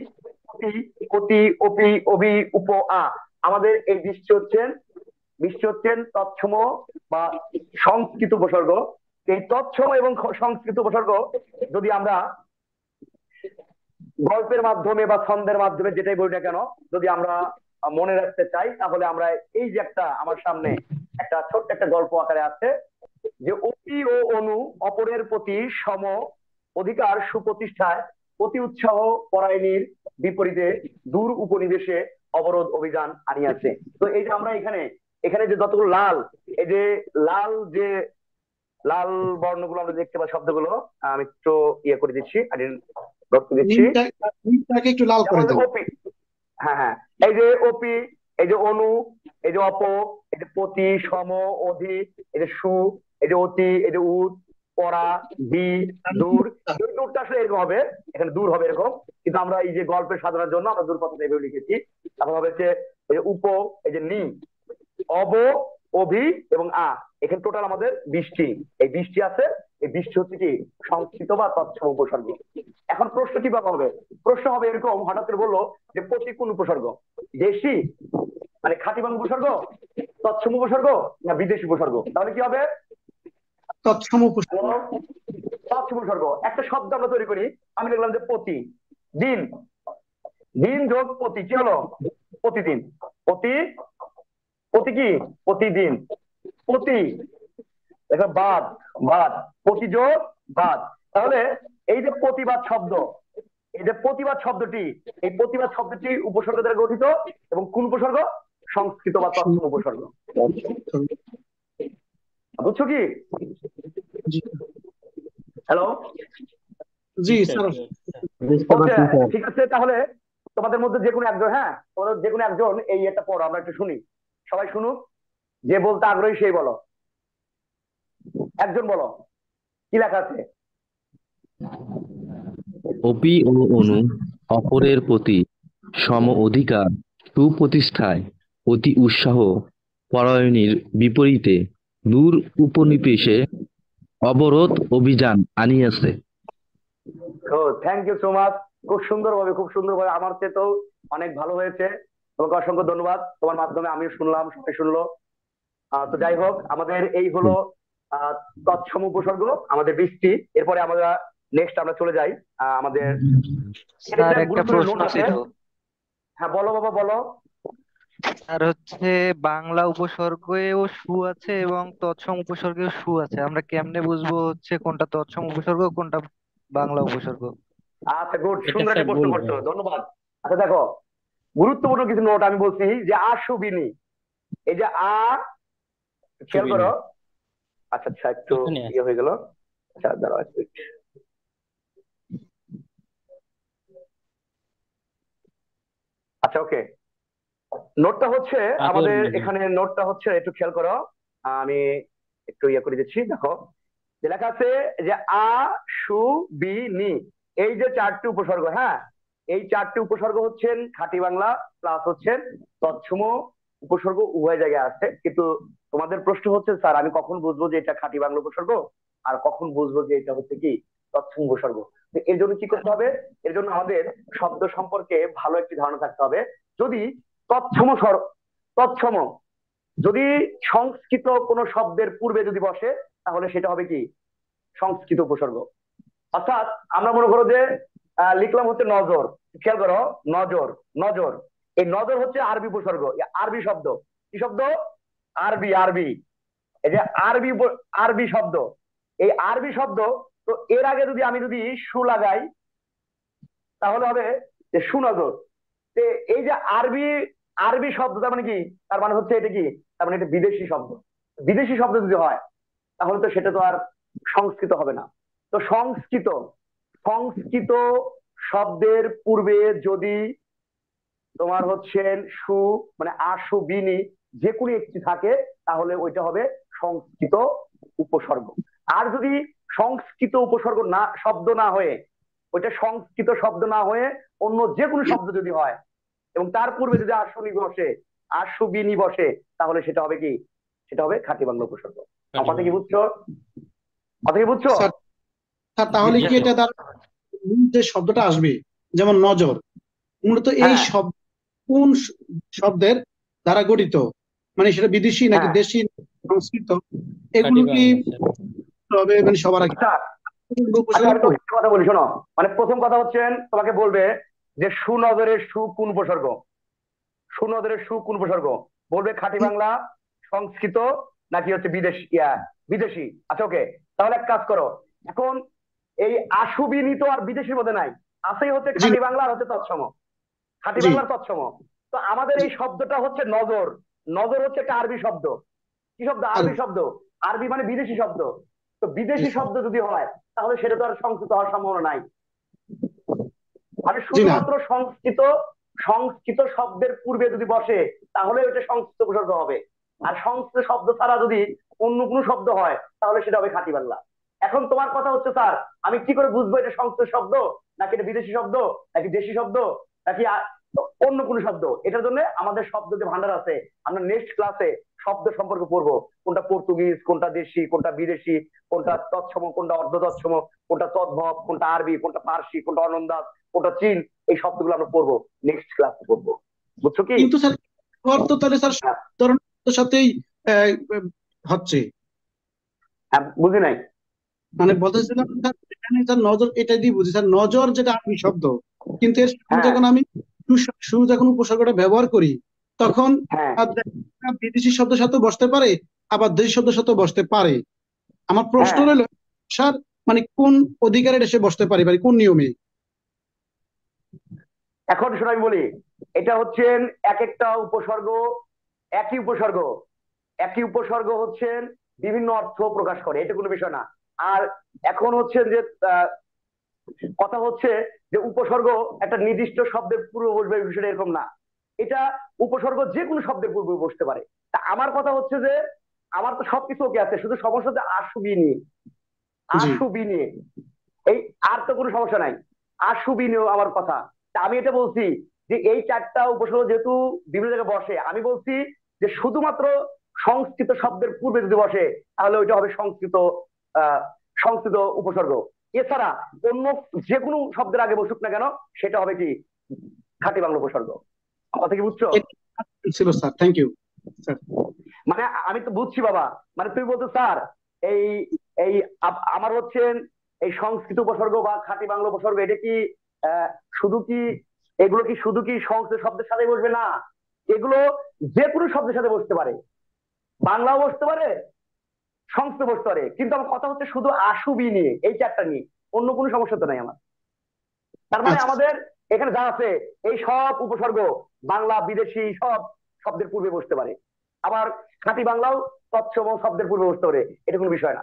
অতি, অতি, অপি, অভি, উপ, আ। আমাদের এই 20টি হচ্ছেন তৎসম বা সংস্কৃত উপসর্গ। এই তৎসম এবং সংস্কৃত উপসর্গ যদি আমরা গল্পের মাধ্যমে বা ছন্দের মাধ্যমে যেটাই বলি না কেন, যদি আমরা মনে রাখতে চাই, তাহলে আমরা এই যে একটা আমার সামনে একটা ছোট্ট একটা গল্প আকারে আছে যে অতি ও অনু অপরের প্রতি সম অধিকার সুপ্রতিষ্ঠায় অতি উৎসাহ পরায়ণীর বিপরীতে দূর উপনিবেশে অবরোধ অভিযান আনিয়াছে। তো এই যে আমরা এখানে যে যতগুলো লাল, এই যে লাল বর্ণগুলো আমরা দেখতে পাই, শব্দগুলো আমি একটু ইয়ে করে দিচ্ছি, দিচ্ছি লিঙ্কটাকে একটু লাল করে দেবো। ওপি, হ্যাঁ হ্যাঁ, এই যে ওপি, এই যে অনু, এই যে অপ, এই যে প্রতি, সম, অধি, এই যে সু, এই যে অতি, এই যে উৎ, পরা, বি, দূর। এই দূরটা আসলে এরকম হবে, এখানে দূর হবে এরকম, কিন্তু আমরা এই যে গল্পের সাধনার জন্য আমরা দূর কথাটা এভাবে লিখেছি। তারপর হবে হচ্ছে এই যে উপ, এই যে নি, অব, অভি এবং আ। এখানে টোটাল আমাদের 20টি। এই 20টি আছে, এই 20টি হচ্ছে কি সংস্কৃত বা তৎসম উপসর্গ। এখন প্রশ্ন কিভাবে হবে? প্রশ্ন হবে এরকম, হঠাৎ করে বললো যে প্রতিকূল উপসর্গ, দেশি মানে খাঁটি বাংলা উপসর্গ, তৎসম উপসর্গ না বিদেশি উপসর্গ? তাহলে কি হবে? তৎসম উপসর্গ। তৎসম উপসর্গ। একটা শব্দ আমরা তৈরি করি, আমি লিখলাম যে প্রতি দিন, দিন যোগ প্রতি, কি হলো? প্রতিদিন। প্রতি কি? প্রতিদিন। প্রতি দেখো বাদ, প্রতি যোগ বাদ। তাহলে এই যে প্রতিবাদ শব্দ, এই যে প্রতিবাদ শব্দটি, এই প্রতিবাদ শব্দটি উপসর্গ দ্বারা গঠিত, এবং কোন উপসর্গ? সংস্কৃত বা তৎসম উপসর্গ। বুঝছো কি? হ্যালো, জি স্যার। ঠিক আছে। তাহলে তোমাদের মধ্যে যে কোনো একজন, হ্যাঁ তোমাদের যে কোনো একজন এই একটা পড়ো, আমরা একটু শুনি, সবাই শুনুক, যে বলতে আগ্রহী সেই বলো, একজন বলো কি লেখা আছে। অপি ও অনু অপরের প্রতি সম অধিকার সুপ্রতিষ্ঠায় অতি উৎসাহ পরায়ণীর বিপরীতে দূর উপনিবেশে অবরোধ অভিযান আনিয়াছে। Thank you so much. খুব সুন্দরভাবে আমার চেয়েও অনেক ভালো হয়েছে। তোমাকে অসংখ্য ধন্যবাদ, তোমার মাধ্যমে আমিও শুনলাম, সবাই শুনলো। তো যাই হোক, আমাদের এই হলো তৎসম উপসর্গ, আমাদের 20টি। এরপরে আমরা নেক্সট আমরা চলে যাই আমাদের স্যার একটা প্রশ্ন ছিল। হ্যাঁ বলো বাবা, বলো। আর হচ্ছে বাংলা উপসর্গেও সু আছে এবং তৎসম উপসর্গেও সু আছে, আমরা কেমনে বুঝবো হচ্ছে কোনটা তৎসম উপসর্গ কোনটা বাংলা উপসর্গ? আচ্ছা গুড, সুন্দর একটা প্রশ্ন করছো, ধন্যবাদ। আচ্ছা দেখো, গুরুত্বপূর্ণ কিছু নোট আমি বলছি যে আশুবিনি, এই যে খেয়াল করো। আচ্ছা আচ্ছা, একটু ইয়ে হয়ে গেল। আচ্ছা দাঁড়াও এক মিনিট। আচ্ছা ওকে, নোটটা হচ্ছে আমাদের এখানে, নোটটা হচ্ছে একটু খেয়াল করো, আমি একটু ইয়ে করে দিচ্ছি। দেখো যে লেখা আছে যে সু বি নি, এই যে 4টি উপসর্গ, হ্যাঁ এই 4টি উপসর্গ হচ্ছেন খাঁটি বাংলা প্লাস হচ্ছেন তৎসম উপসর্গ, উভয় জায়গায় আছে। কিন্তু তোমাদের প্রশ্ন হচ্ছে স্যার আমি কখন বুঝবো যে এটা খাঁটি বাংলা উপসর্গ আর কখন বুঝবো যে এটা হচ্ছে কি তৎসম উপসর্গ? এর জন্য কি করতে হবে? এর জন্য আমাদের শব্দ সম্পর্কে ভালো একটি ধারণা থাকতে হবে। যদি তৎসম যদি সংস্কৃত কোন শব্দের পূর্বে যদি বসে তাহলে সেটা হবে কি সংস্কৃত উপসর্গ। অর্থাৎ আমরা মনে করো যে লিখলাম হচ্ছে নজর, খেয়াল করো নজর, নজর, এই নজর হচ্ছে আরবি উপসর্গ, আরবি শব্দ। কি শব্দ? আরবি, আরবি, এই যে আরবি, আরবি শব্দ, এই আরবি শব্দ। তো এর আগে যদি আমি যদি সু লাগাই তাহলে হবে যে সুনজর। এই যে আরবি, আরবি শব্দ তার মানে কি? তার মানে হচ্ছে এটা কি? তার মানে এটা বিদেশি শব্দ। বিদেশি শব্দ যদি হয় তাহলে তো সেটা তো আর সংস্কৃত হবে না। তো সংস্কৃত, সংস্কৃত শব্দের পূর্বে যদি তোমার হচ্ছেন সু মানে আশু বিনি যে কোনো একটি থাকে তাহলে ওইটা হবে সংস্কৃত উপসর্গ। আর যদি সংস্কৃত উপসর্গ না, শব্দ না হয়ে, ওইটা সংস্কৃত শব্দ না হয়ে অন্য যে কোনো শব্দ যদি হয় এবং তার পূর্বে যদি আশুনি বসে, আশুবিনি বসে, তাহলে সেটা হবে কি? সেটা হবে খাঁটি বাংলা উপসর্গ। কথা কি বুঝছো? কথা কি বুঝছো? তাহলে কি এটা দ্বারা যে শব্দটা আসবে যেমন নজর, মূলত এই শব্দ কোন শব্দের দ্বারা গঠিত? মানে সেটা বিদেশি নাকি দেশি, সংস্কৃত, এগুলো কি হবে মানে সবার আগে? কথা বলি শোনো, মানে প্রথম কথা হচ্ছেন তোমাকে বলবে যে সুনজরের সু কোন উপসর্গ, সুনজরের সু কোন উপসর্গ বলবে খাঁটি বাংলা, সংস্কৃত নাকি হচ্ছে বিদেশি, বিদেশি। আচ্ছা ওকে, তাহলে এক কাজ করো, এখন এই আশুবিনি তো আর বিদেশির মধ্যে নাই, আছেই হচ্ছে খাঁটি বাংলা আর হচ্ছে তৎসম, খাঁটি বাংলার তৎসম। তো আমাদের এই শব্দটা হচ্ছে নজর, নজর হচ্ছে একটা আরবি শব্দ। কি শব্দ? আরবি শব্দ, আরবি মানে বিদেশি শব্দ। তো বিদেশি শব্দ যদি হয় তাহলে সেটা তো আর সংস্কৃত হওয়ার সম্ভাবনা নাই। মানে শুধুমাত্র সংস্কৃত, সংস্কৃত শব্দের পূর্বে যদি বসে তাহলে ওইটা সংস্কৃত উপসর্গ হবে। আর সংস্কৃত শব্দ ছাড়া যদি অন্য কোনো শব্দ হয় তাহলে সেটা হবে খাঁটি বাংলা। এখন তোমার কথা হচ্ছে স্যার আমি কি করে বুঝবো এটা সংস্কৃত শব্দ নাকি এটা বিদেশি শব্দ নাকি দেশি শব্দ নাকি অন্য কোনো শব্দ? এটার জন্য আমাদের শব্দ যে ভান্ডার আছে, আমরা নেক্সট ক্লাসে শব্দ সম্পর্কে পড়বো, কোনটা পর্তুগিজ, কোনটা দেশি, কোনটা বিদেশি, কোনটা তৎসম, কোনটা অর্ধ তৎসম, কোনটা তদ্ভব, কোনটা আরবি, কোনটা ফার্সি, কোনটা অনন্দাজ, কোনটা চীন, এই শব্দগুলো আমরা পড়বো নেক্সট ক্লাসে পড়বো। বুঝছো কি? কিন্তু স্যার অর্থ তাহলে স্যার ধরনের সাথেই হচ্ছে, বুঝি নাই। মানে বলতেছিলাম স্যার নজর এটা দিয়ে বুঝি স্যার, নজর যেটা আরবি শব্দ, কিন্তু এর যখন আমি যখন উপসর্গটা ব্যবহার করি তখন বিদেশি শব্দের সাথে বসতে পারে আবার দেশি শব্দের সাথে বসতে পারে। আমার প্রশ্ন হলো স্যার মানে কোন অধিকারে এসে বসতে পারে, মানে কোন নিয়মে? এখন শোনো আমি বলি, এটা হচ্ছেন এক একটা উপসর্গ, একই উপসর্গ, একই উপসর্গ হচ্ছেন বিভিন্ন অর্থ প্রকাশ করে, এটা কোনো বিষয় না। আর এখন হচ্ছে যে কথা হচ্ছে যে উপসর্গ একটা নির্দিষ্ট শব্দের পূর্বে বসবে, বিষয়টা এরকম না। এটা উপসর্গ যে কোনো শব্দের পূর্বে বসতে পারে। তা আমার কথা হচ্ছে যে আমার তো সবকিছু ওকে আছে, শুধু সমস্যা হচ্ছে আশুবি নিয়ে, আশুবি নিয়ে, এই আর তো কোনো সমস্যা নাই, আশুবি নিয়েও আমার কথা। আমি এটা বলছি যে এই 4টা উপসর্গ যেহেতু বিভিন্ন জায়গায় বসে, আমি বলছি যে শুধুমাত্র সংস্কৃত শব্দের পূর্বে যদি বসে তাহলে ওইটা হবে সংস্কৃত সংস্কৃত উপসর্গ। এছাড়া অন্য যে কোনো শব্দের আগে বসুক না কেন সেটা হবে কি খাঁটি বাংলা উপসর্গ। কথা কি বুঝছো? ছিল স্যার, থ্যাংক ইউ স্যার। মানে আমি তো বুঝছি বাবা, মানে তুই বলছো স্যার এই এই আমার হচ্ছেন এই সংস্কৃত উপসর্গ বা খাঁটি বাংলা উপসর্গ এটা কি শুধু কি এগুলো কি শুধু কি সংস্কৃত শব্দের সাথে বসবে? না, এগুলো যে কোনো শব্দের সাথে বসতে পারে, বাংলাও বসতে পারে, সংস্কৃত বসতে পারে। কিন্তু আমার কথা হচ্ছে শুধু আশুবি নিয়ে, এই 4টা নিয়ে, অন্য কোনো সমস্যা তো নাই আমার। তার মানে আমাদের এখানে যা আছে এই সব উপসর্গ বাংলা বিদেশি সব শব্দের পূর্বে বসতে পারে, আবার খাঁটি বাংলাও তৎসম শব্দের পূর্বে বসতে পারে, এটা কোনো বিষয় না।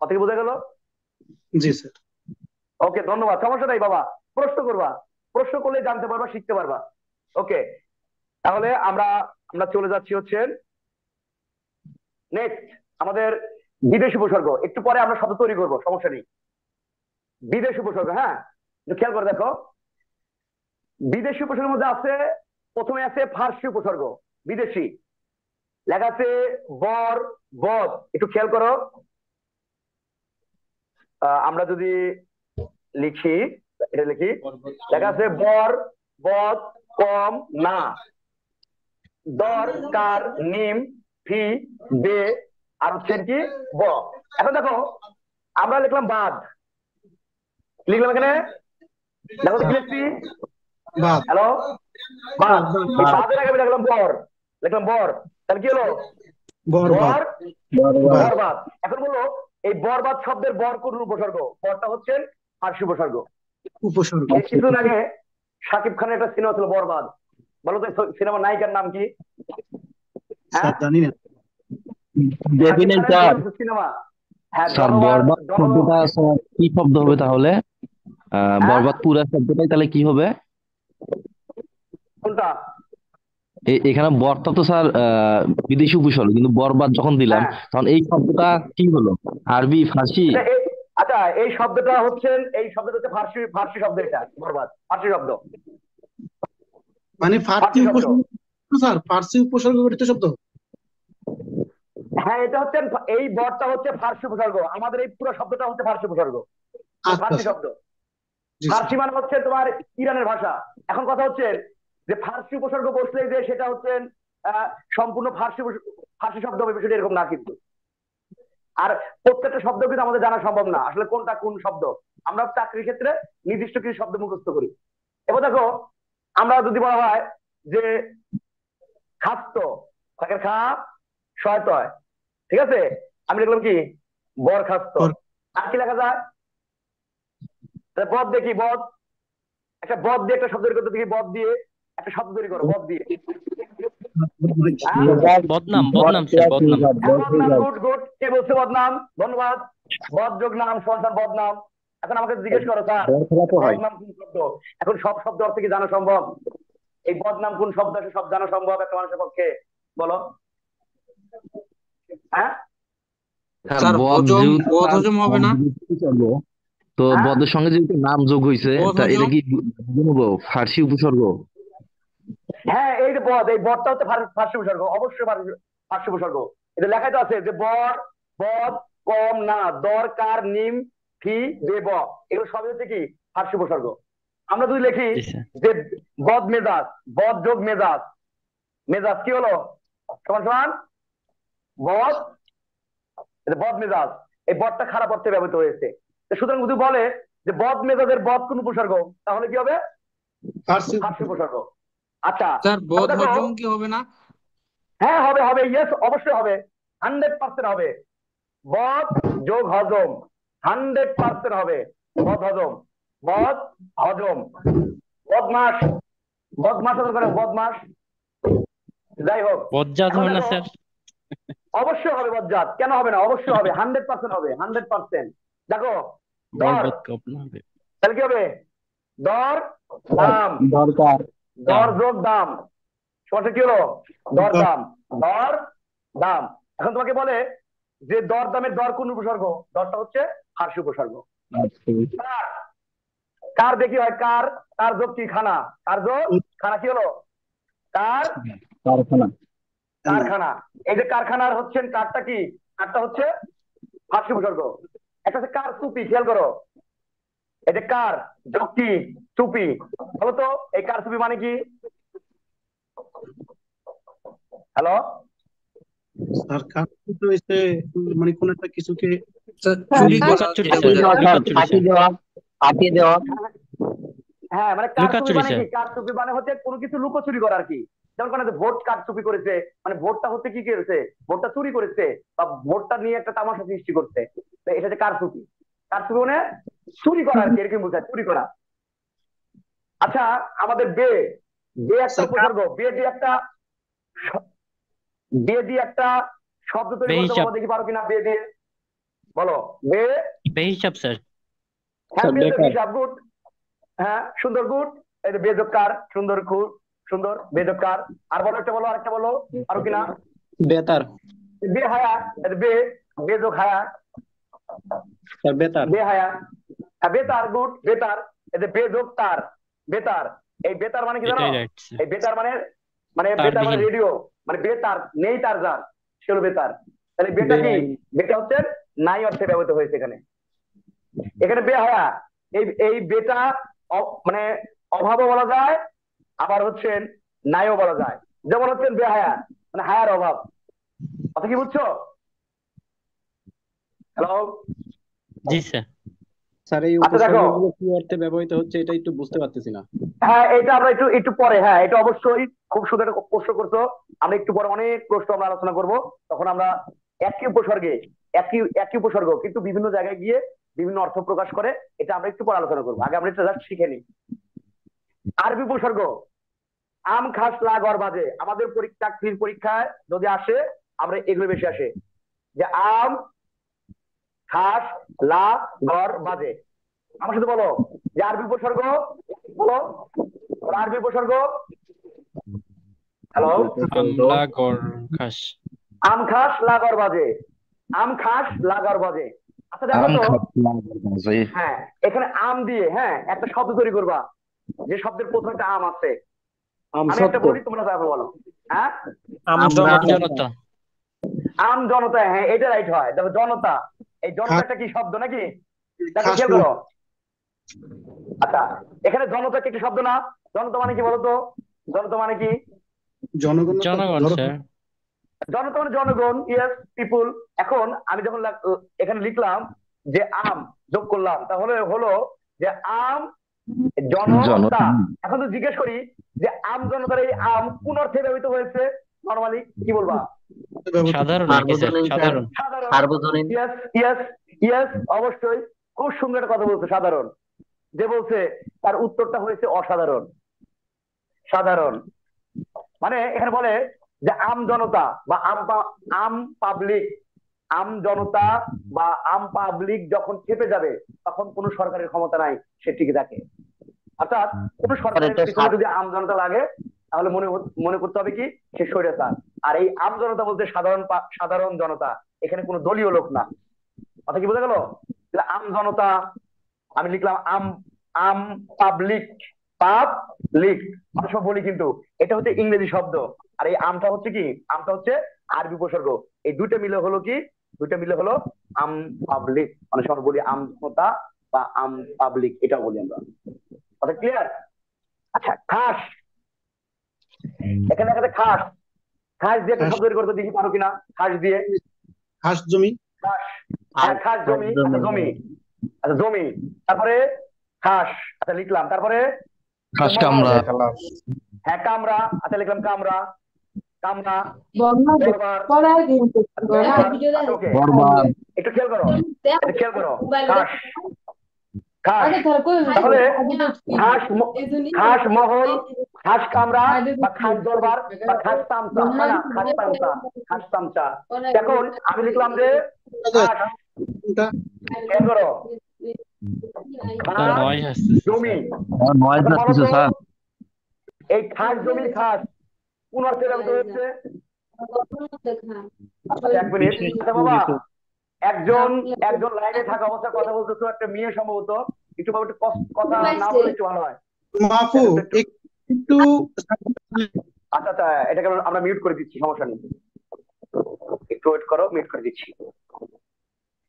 কথা কি বোঝা গেল? জি স্যার। ওকে, ধন্যবাদ। সমস্যা নাই বাবা, প্রশ্ন করবা, প্রশ্ন করলে জানতে পারবা, শিখতে পারবা। ওকে, তাহলে আমরা আমরা চলে যাচ্ছি হচ্ছে নেক্সট আমাদের বিদেশি উপসর্গ। একটু পরে আমরা শব্দ তৈরি করবো, সমস্যা নেই। বিদেশি উপসর্গ, হ্যাঁ একটু খেয়াল করে দেখো। বিদেশি উপসর্গের মধ্যে আছে, প্রথমে আছে ফার্সি উপসর্গ। বিদেশি লেখা আছে বর, বদ। একটু খেয়াল করো, আমরা যদি লিখি, এটা লিখি, লেখা আছে বর, বদ, কম, না, দর, কার, নিম, ফি, বে, আর হচ্ছে কি ব। এখন দেখো আমরা লিখলাম বাদ, লিখলাম এখানে, দেখো কি লিখছি, হ্যালো, বাদ। এই বাদের আগে আমি লিখলাম বর, লিখলাম বর, তাহলে কি হলো বর, বরবাদ। এখন বললো এই বরবাদ শব্দের বর কোন উপসর্গ? বরটা হচ্ছে ফার্সি উপসর্গ। কিছুদিন আগে শাকিব খানের একটা সিনেমা ছিল বরবাদ, বলো তো সিনেমার নায়িকার নাম কি? জানি না সিনেমা। স্যার বরবাদ শব্দটা কি শব্দ হবে তাহলে? বরবাদ পুরা শব্দটাই তাহলে কি হবে? কোনটা? এখানে বরটা তো স্যার বিদেশি উপসর্গ, কিন্তু বরবাদ যখন দিলাম তখন এই শব্দটা কি হলো? আরবি, ফার্সি? আচ্ছা, এই শব্দটা হচ্ছে ফার্সি, ফার্সি শব্দ। এটা বরবাদ ফার্সি শব্দ, মানে ফার্সি উপসর্গ স্যার, ফার্সি উপসর্গ গঠিত শব্দ। হ্যাঁ, এটা হচ্ছে এই বরটা হচ্ছে ফার্সি উপসর্গ। আমাদের এই পুরো শব্দটা হচ্ছে ফার্সি উপসর্গ, ফার্সি শব্দ। ফার্সি মানে হচ্ছে তোমার ইরানের ভাষা। এখন কথা হচ্ছে যে ফার্সি উপসর্গ বসলে যে সেটা হচ্ছে সম্পূর্ণ ফার্সি শব্দ হবে, বিষয়টা এরকম না কিন্তু। আর প্রত্যেকটা শব্দ কিন্তু আমাদের জানা সম্ভব না আসলে কোনটা কোন শব্দ। আমরা চাকরির ক্ষেত্রে নির্দিষ্ট কিছু শব্দ মুখস্থ করি। এবার দেখো আমরা যদি বলা হয় যে খাদ্য, ফাঁকের খা, শয়তয়, ঠিক আছে, আমি লিখলাম কি বরখাস্ত। আর কি লেখা যায়? বদ দেখি, বদ, একটা বদ দিয়ে একটা শব্দ তৈরি করতে দেখি, বদ দিয়ে একটা শব্দ তৈরি করো, বদ দিয়ে। বদনাম, বদনাম স্যার, বদনাম। গুড গুড, কে বলছে বদনাম? ধন্যবাদ। বদ যোগ নাম সমান বদনাম। এখন আমাকে জিজ্ঞেস করো স্যার বদনাম কোন শব্দ? এখন সব শব্দ অর্থ কি জানা সম্ভব? এই বদনাম কোন শব্দ আছে সব জানা সম্ভব একটা মানুষের পক্ষে? বলো। হ্যাঁ স্যার বদ হজম হবে না তো? বদের সঙ্গে যেহেতু নাম যোগ হয়েছে, এটা কি ফার্সি উপসর্গ? হ্যাঁ, এই যে বদ, এই বদটা হচ্ছে ফার্সি উপসর্গ, অবশ্যই ফার্সি উপসর্গ। এটা লেখাই তো আছে যে বর, বদ, কম, না, দর, কার, নিম, ফি, বে, ব, এগুলো সবই হচ্ছে কি ফার্সি উপসর্গ। আমরা যদি লিখি যে বদ মেজাজ, বদ যোগ মেজাজ, মেজাজ কি হলো সমান সমান বদ, বদ মেজাজ। এই বদটা খারাপ অর্থে ব্যবহৃত হয়েছে। সুতরাং যদি বলে যে বদ মেজাজের বদ কোন উপসর্গ, তাহলে কি হবে? ফার্সি উপসর্গ। আচ্ছা স্যার বদ হজম কি হবে না? হ্যাঁ হবে, হবে, ইয়েস অবশ্যই হবে, 100% হবে। বদ যোগ হজম 100% হবে। বদ হজম, বদ হজম। বদমাস, বদমাস করে বদমাস, যাই হোক বজ্জাত হবে না স্যার? অবশ্যই হবে বজ্জাত, কেন হবে না? অবশ্যই হবে, 100% হবে, 100%। দেখো দর, তাহলে কি হবে? দর, দাম, দরকার, দর যোগ দাম সমান কি হলো? দর দাম, দর দাম। এখন তোমাকে বলে যে দর দামের দর কোন উপসর্গ? দরটা হচ্ছে ফার্সি উপসর্গ। কার দেখি হয় কার, কার যোগ কি খানা, কার যোগ খানা কি হলো? কার, কারখানা, কারখানা। এই যে কারখানার হচ্ছেন কারটা কি? কারটা হচ্ছে ফার্সি উপসর্গ। একটা হচ্ছে কার চুপি, খেয়াল করো, এই যে কার যোগ কি চুপি, বলো তো এই কার চুপি মানে কি? হ্যালো স্যার, কার চুপি হইছে মানে কোন একটা কিছুকে চুরি করা, ফাঁকি দেওয়া, ফাঁকি দেওয়া। হ্যাঁ, মানে কারচুপি মানে কি? কারচুপি মানে হচ্ছে কোনো কিছু লুকোচুরি করা আর কি। যেমন কোনো ভোট কারচুপি করেছে, মানে ভোটটা হচ্ছে কি করেছে? ভোটটা চুরি করেছে বা ভোটটা নিয়ে একটা তামাশা সৃষ্টি করছে, এটা হচ্ছে কারচুপি। কারচুপি মানে চুরি করা আর কি, এরকম বোঝায়, চুরি করা। আচ্ছা, আমাদের বে বে একটা উপসর্গ, বে দিয়ে একটা শব্দ তৈরি করতে বেহিসাব বলো দেখি, পারো কিনা? বে দিয়ে বলো। বে বেহিসাব স্যার। হ্যাঁ, স্যার বেযোগ বেকার। হিসাব, গুড। হ্যাঁ, সুন্দর, গুড। এই যে বেযোগকার, সুন্দর, খুব সুন্দর, বেযোগকার। আর বলো, একটা বলো, আরেকটা বলো, পারো কিনা? বেতার। বে হায়া, এই যে বেযোগ হায়া, স্যার বেতার। বে হায়া। হ্যাঁ, বেতার, গুড, বেতার। এই যে বেযোগ তার, বেতার। এই বেতার মানে কি জানো? এটাই রাইট স্যার। এই বেতার মানে বেতার মানে তারবিহীন। রেডিও, মানে বেতার নেই, তার যার, সে হলো বেতার। তাহলে বেটা কি? বেআইন। বেটা হচ্ছে নাই অর্থে ব্যবহৃত হয়েছে এখানে। এখানে বেহায়া, এই বেটা মানে অভাবও বলা যায়, আবার হচ্ছে নাইও বলা যায়। যেমন হচ্ছেন বেহায়া, মানে হায়ার অভাব। কথা কি বুঝছো? হ্যালো? জি স্যার। স্যার এই আচ্ছা, দেখো, উপসর্গগুলো কি অর্থে ব্যবহৃত হচ্ছে এটা একটু বুঝতে পারতেছি না। হ্যাঁ, এটা আমরা একটু পরে, হ্যাঁ, এটা অবশ্যই খুব সুন্দর একটা প্রশ্ন করছো। আমরা একটু পরে অনেক প্রশ্ন আমরা আলোচনা করব, তখন আমরা একই উপসর্গে একই উপসর্গ কিন্তু বিভিন্ন জায়গায় গিয়ে বিভিন্ন অর্থ প্রকাশ করে, এটা আমরা একটু পরে আলোচনা করবো। আগে আমরা এটা জাস্ট শিখে নিই। আরবি উপসর্গ, আম খাস লা গড় বাজে। আমাদের চাকরির পরীক্ষায় যদি আসে, আমরা এগুলো বেশি আসে, যে আম খাস লা গড় বাজে। আমার সাথে বলো যে আরবি উপসর্গ, বলো আরবি উপসর্গ। হ্যালো? আমলা গড় খাস। আম খাস লা গড় বাজে, আম খাস লা গড় বাজে। আচ্ছা, দেখো তো, হ্যাঁ, এখানে আম দিয়ে, হ্যাঁ, একটা শব্দ তৈরি করবা, যে শব্দের প্রথমে একটা আম আছে। আম আমি একটা সত্য। বলি, তোমরা তারপর বলো। হ্যাঁ, আম আম জনতা। জনতা। আম জনতা, হ্যাঁ, এটা রাইট হয়। দেখো, জনতা, এই জনতাটা কি শব্দ নাকি? দেখো, খাস খেয়াল করো। আচ্ছা, এখানে জনতা কি একটা শব্দ না? জনতা মানে কি বলতো? জনতা মানে কি? জনগণ না, জনগণ স্যার। জনতা মানে জনগণ, ইয়েস, পিপুল। এখন আমি যখন এখানে লিখলাম যে আম, যোগ করলাম, তাহলে হলো যে আম জনতা। এখন তো জিজ্ঞেস করি যে আম জনতার এই আম কোন অর্থে ব্যবহৃত হয়েছে? নরমালি কি বলবা? সাধারণ নাকি স্যার? সাধারণ। সার্বজনীন। ইয়েস, ইয়েস, ইয়েস, অবশ্যই। খুব সুন্দর একটা কথা বলছে, সাধারণ। যে বলছে তার উত্তরটা হয়েছে অসাধারণ। সাধারণ মানে এখানে বলে যে আম জনতা বা আম পাবলিক, আম জনতা বা আম পাবলিক যখন চেপে যাবে, তখন কোন সরকারের ক্ষমতা নাই, সে টিকে থাকে। অর্থাৎ কোন সরকারের পিছনে যদি আম জনতা লাগে, তাহলে মনে করতে হবে কি, সে স্বৈরাচার। আর এই আম জনতা বলতে সাধারণ জনতা, এখানে কোনো দলীয় লোক না। কথা কি বোঝা গেল? আম জনতা, আমি লিখলাম আম আম পাবলিক, পাবলিক আমরা সব বলি, কিন্তু এটা হচ্ছে ইংরেজি শব্দ। আর এই আমটা হচ্ছে কি? আমটা হচ্ছে আরবি উপসর্গ। এই দুইটা মিলে হলো কি? দুইটা মিলে হলো আম পাবলিক। অনেক সময় বলি আম জনতা বা আম পাবলিক, এটাও বলি আমরা। কথা ক্লিয়ার? আচ্ছা, খাস, এখানে একটা খাস, খাস দিয়ে একটা শব্দ তৈরি করতে দেখি, পারো কিনা? খাস দিয়ে, খাস জমি, খাস, হ্যাঁ, খাস জমি। আচ্ছা, জমি, আচ্ছা, জমি। তারপরে খাস, আচ্ছা, লিখলাম। তারপরে খাস কামরা। হ্যাঁ, কামরা, আচ্ছা, লিখলাম কামরা, কামরা। একটু খেয়াল করো, একটু খেয়াল করো। খাস, খাস, তাহলে খাস মহল, খাস কামরা বা খাস দরবার বা খাস তামসা, হয় না? খাস তামসা, খাস তামসা। এখন আমি লিখলাম যে খাস, খেয়াল করো, খাস জমি। এই খাস জমি, খাস কোন অর্থে ব্যবহৃত হচ্ছে? এক মিনিট। আচ্ছা বাবা, একজন লাইনে থাকা অবস্থায় কথা বলতেছো, একটা মেয়ে সম্ভবত, একটু কথা না বললে একটু ভালো হয়। মাফু একটু। আচ্ছা, আচ্ছা, এটাকে আমরা মিউট করে দিচ্ছি, সমস্যা নেই, একটু ওয়েট করো, মিউট করে দিচ্ছি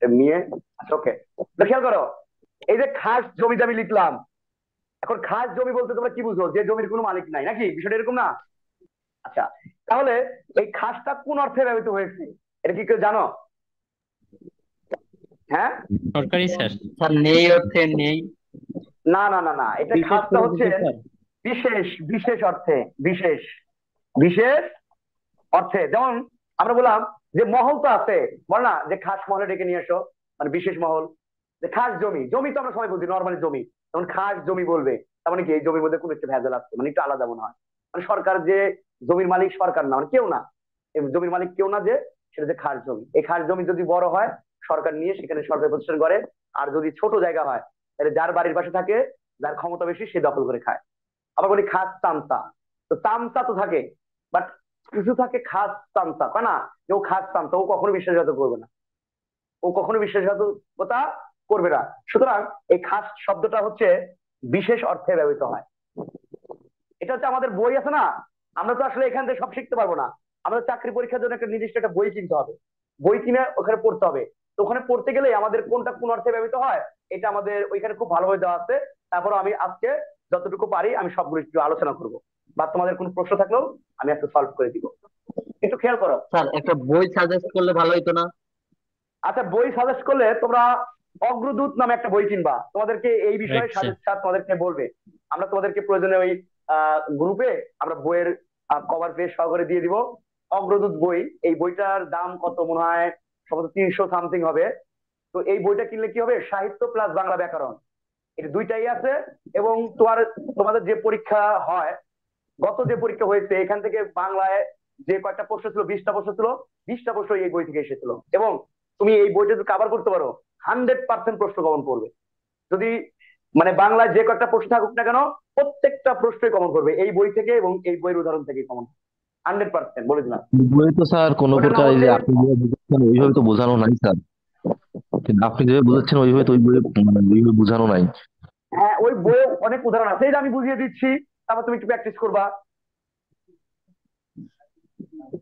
মেয়ে। আচ্ছা, ওকে, খেয়াল করো, এই যে খাস জমিতে আমি লিখলাম। এখন খাস জমি বলতে তোমরা কি বুঝো? যে জমির কোনো মালিক নাই, নাকি? বিষয়টা এরকম না? আচ্ছা, তাহলে এই খাসটা কোন অর্থে ব্যবহৃত হয়েছে, এটা কি কেউ জানো? হ্যাঁ, সরকারি স্যার। স্যার নেই অর্থে নেই। না না না না, এটা খাসটা হচ্ছে বিশেষ, বিশেষ অর্থে, বিশেষ, বিশেষ অর্থে। যেমন আমরা বললাম যে মহল তো আছে, বল না যে খাস মহলে ডেকে নিয়ে এসো, মানে বিশেষ মহল। যে খাস জমি, জমি তো আমরা সবাই বলছি নর্মালি জমি, তখন খাস জমি বলবে, তার মানে কি এই জমির মধ্যে কোনো একটা ভেজাল আছে, মানে একটু আলাদা মনে হয়। মানে সরকার যে জমির মালিক সরকার না, মানে কেউ না, এই জমির মালিক কেউ না, যে সেটা যে খাস জমি। এই খাস জমি যদি বড় হয় সরকার নিয়ে সেখানে সরকার প্রতিষ্ঠান করে, আর যদি ছোট জায়গা হয় তাহলে যার বাড়ির পাশে থাকে, যার ক্ষমতা বেশি সে দখল করে খায়। আবার বলি খাস তামসা, তো তামসা তো থাকে, বাট কিছু থাকে খাস তামসা, তাই না? যে ও খাস তামসা, ও কখনো বিশ্বাসঘাতক করবে না, ও কখনো বিশ্বাসঘাতকতা করবে না। সুতরাং এই খাস শব্দটা হচ্ছে বিশেষ অর্থে ব্যবহৃত হয়। এটা হচ্ছে আমাদের বই আছে না, আমরা তো আসলে এখান থেকে সব শিখতে পারবো না, আমাদের চাকরি পরীক্ষার জন্য একটা নির্দিষ্ট একটা বই কিনতে হবে, বই কিনে ওখানে পড়তে হবে। তো ওখানে পড়তে গেলে আমাদের কোনটা কোন অর্থে ব্যবহৃত হয় এটা আমাদের ওইখানে খুব ভালোভাবে দেওয়া আছে। তারপর আমি আজকে যতটুকু পারি আমি সবগুলো একটু আলোচনা করব, বা তোমাদের কোনো প্রশ্ন থাকলেও আমি একটু সলভ করে দিব। একটু খেয়াল করো। স্যার একটা বই সাজেস্ট করলে ভালো হতো না? আচ্ছা, বই সাজেস্ট করলে তোমরা অগ্রদূত নামে একটা বই কিনবা, তোমাদেরকে এই বিষয়ে আচ্ছা সাজেস্ট তোমাদেরকে বলবে। আমরা তোমাদেরকে প্রয়োজনে ওই গ্রুপে আমরা বইয়ের কভার পেজ সহকারে দিয়ে দিব। অগ্রদূত বই, এই বইটার দাম কত মনে হয় সম্ভবত 300 সামথিং হবে। তো এই বইটা কিনলে কি হবে, সাহিত্য প্লাস বাংলা ব্যাকরণ, এটা দুইটাই আছে। এবং তোমাদের যে পরীক্ষা হয়, গত যে পরীক্ষা হয়েছে এখান থেকে বাংলায় যে কয়েকটা প্রশ্ন ছিল, 20টা প্রশ্ন ছিল, 20টা প্রশ্ন এই বই থেকে এসেছিল। এবং তুমি এই বইটা যদি কভার করতে পারো 100% প্রশ্ন কমন করবে। যদি মানে বাংলায় যে কয়েকটা প্রশ্ন থাকুক না কেন, প্রত্যেকটা প্রশ্নই কমন করবে এই বই থেকে, এবং এই বইয়ের উদাহরণ থেকে কমন 100% বলে দিলাম। বই তো স্যার কোনো ওটার নাম প্রকার এই যে হচ্ছে, আপনি যেভাবে বুঝাচ্ছেন ওইভাবে তো বোঝানো নাই স্যার, কিন্তু আপনি যেভাবে বুঝাচ্ছেন ওইভাবে তো ওই বই মানে ওইভাবে বোঝানো নাই। হ্যাঁ ওই বইয়ে অনেক উদাহরণ আছে, এই যে আমি বুঝিয়ে দিচ্ছি, তারপর তুমি একটু প্র্যাকটিস করবা।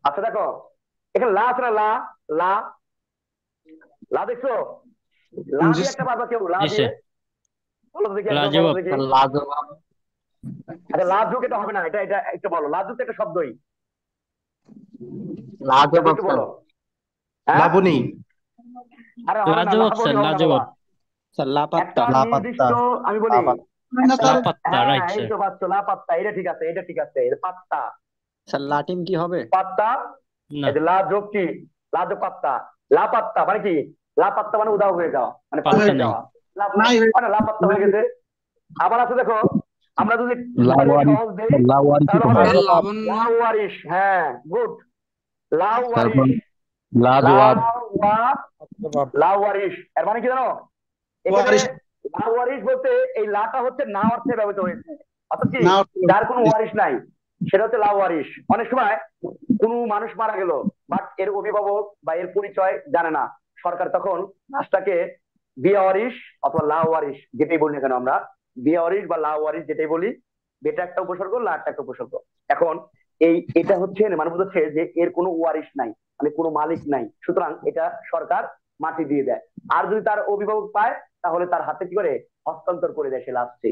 আচ্ছা দেখো, এখানে লা আছে না, লা লা লা দেখছো? লা জি দিয়ে একটা পারবা কেউ? লা জি দিয়ে স্যার, বলো তো দেখি, একবার বলো লাজবাব। দেখি। লাজবাব। আচ্ছা লাজুক এটা হবে না, এটা এটা একটু বলো, লাজুক তো একটা শব্দই, লাজবাব একটু স্যার। বলো। হ্যাঁ লাবণী। আরে হবে না, লাজবাব লাবণী স্যার, হবে না বাবা। লাজবাব। স্যার লাপাত্তা। একটা লাপাত্তা। নির্দিষ্ট, আমি বলি না একটা, তার লাপাত্তা, হ্যাঁ রাইট এই স্যার। তো পাচ্ছ লাপাত্তা, এটা ঠিক আছে, এটা ঠিক আছে, এটা পাত্তা। স্যার লাটিম কি হবে? পাত্তা, না, এই যে লাজোক কি, লাজোক পাত্তা, লাপাত্তা মানে কি, লাপাত্তা মানে উধাও হয়ে যাওয়া, মানে পাত্তা পালিয়ে নেই। যাওয়া, নাই মানে লাপাত্তা হয়ে গেছে। আবার আছে দেখো, আমরা যদি লাওয়ারিশ, সহজ দিই লাওয়ারিশ তাহলে তো হবে হয়। লাবণ্য। লাওয়ারিশ, হ্যাঁ গুড, তারপর লাওয়ারিশ, লাজওয়াব। লাওয়ারিশ এর মানে কি জানো? এখানে ওয়ারিশ লাওয়ারিশ বলতে এই লাটা হচ্ছে না অর্থে ব্যবহৃত হয়েছে, অর্থাৎ কি না যার কোনো ওয়ারিশ নাই, সেটা হচ্ছে লাওয়ারিশ। অনেক সময় কোনো মানুষ মারা গেল, বাট এর অভিভাবক বা এর পরিচয় জানে না, সরকার তখন লাশটাকে বেওয়ারিশ অথবা লাওয়ারিশ যেটাই বলি না কেন আমরা, বেওয়ারিশ বা লাওয়ারিশ যেটাই বলি, বেটা একটা উপসর্গ, লাটা একটা উপসর্গ। এখন এটা হচ্ছে মানে বোঝাচ্ছে যে এর কোনো ওয়ারিশ নাই, মানে কোনো মালিক নাই, সুতরাং এটা সরকার মাটি দিয়ে দেয়। আর যদি তার অভিভাবক পায় তাহলে তার হাতে কি করে, হস্তান্তর করে দেয় সে লাশটি।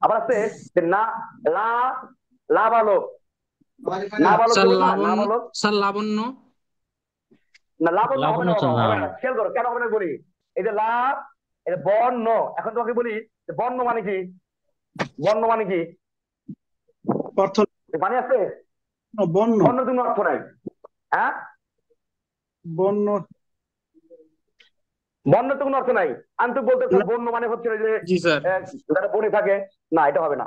আবার আছে যে না লা লাবালক, নাবালক স্যার বলবো না, লাবণ্য। নাবালক স্যার লাবণ্য। না, লাবণ্য হবে লাবণ্য না তো বাবা, না। হবে না। খেয়াল করো কেন হবে না বলি, এই যে লাভ, এটা বর্ণ। এখন তোমাকে বলি যে বর্ণ মানে কি, বর্ণ মানে কি, অর্থ মানে আছে বর্ণ বর্ণ তুমি অর্থ নাই, হ্যাঁ বর্ণ বর্ণ তো কোনো অর্থ নাই। আমি তো বলতে চাই বর্ণ মানে হচ্ছে ওই যে জি স্যার। যারা বনে থাকে, না এটা হবে না।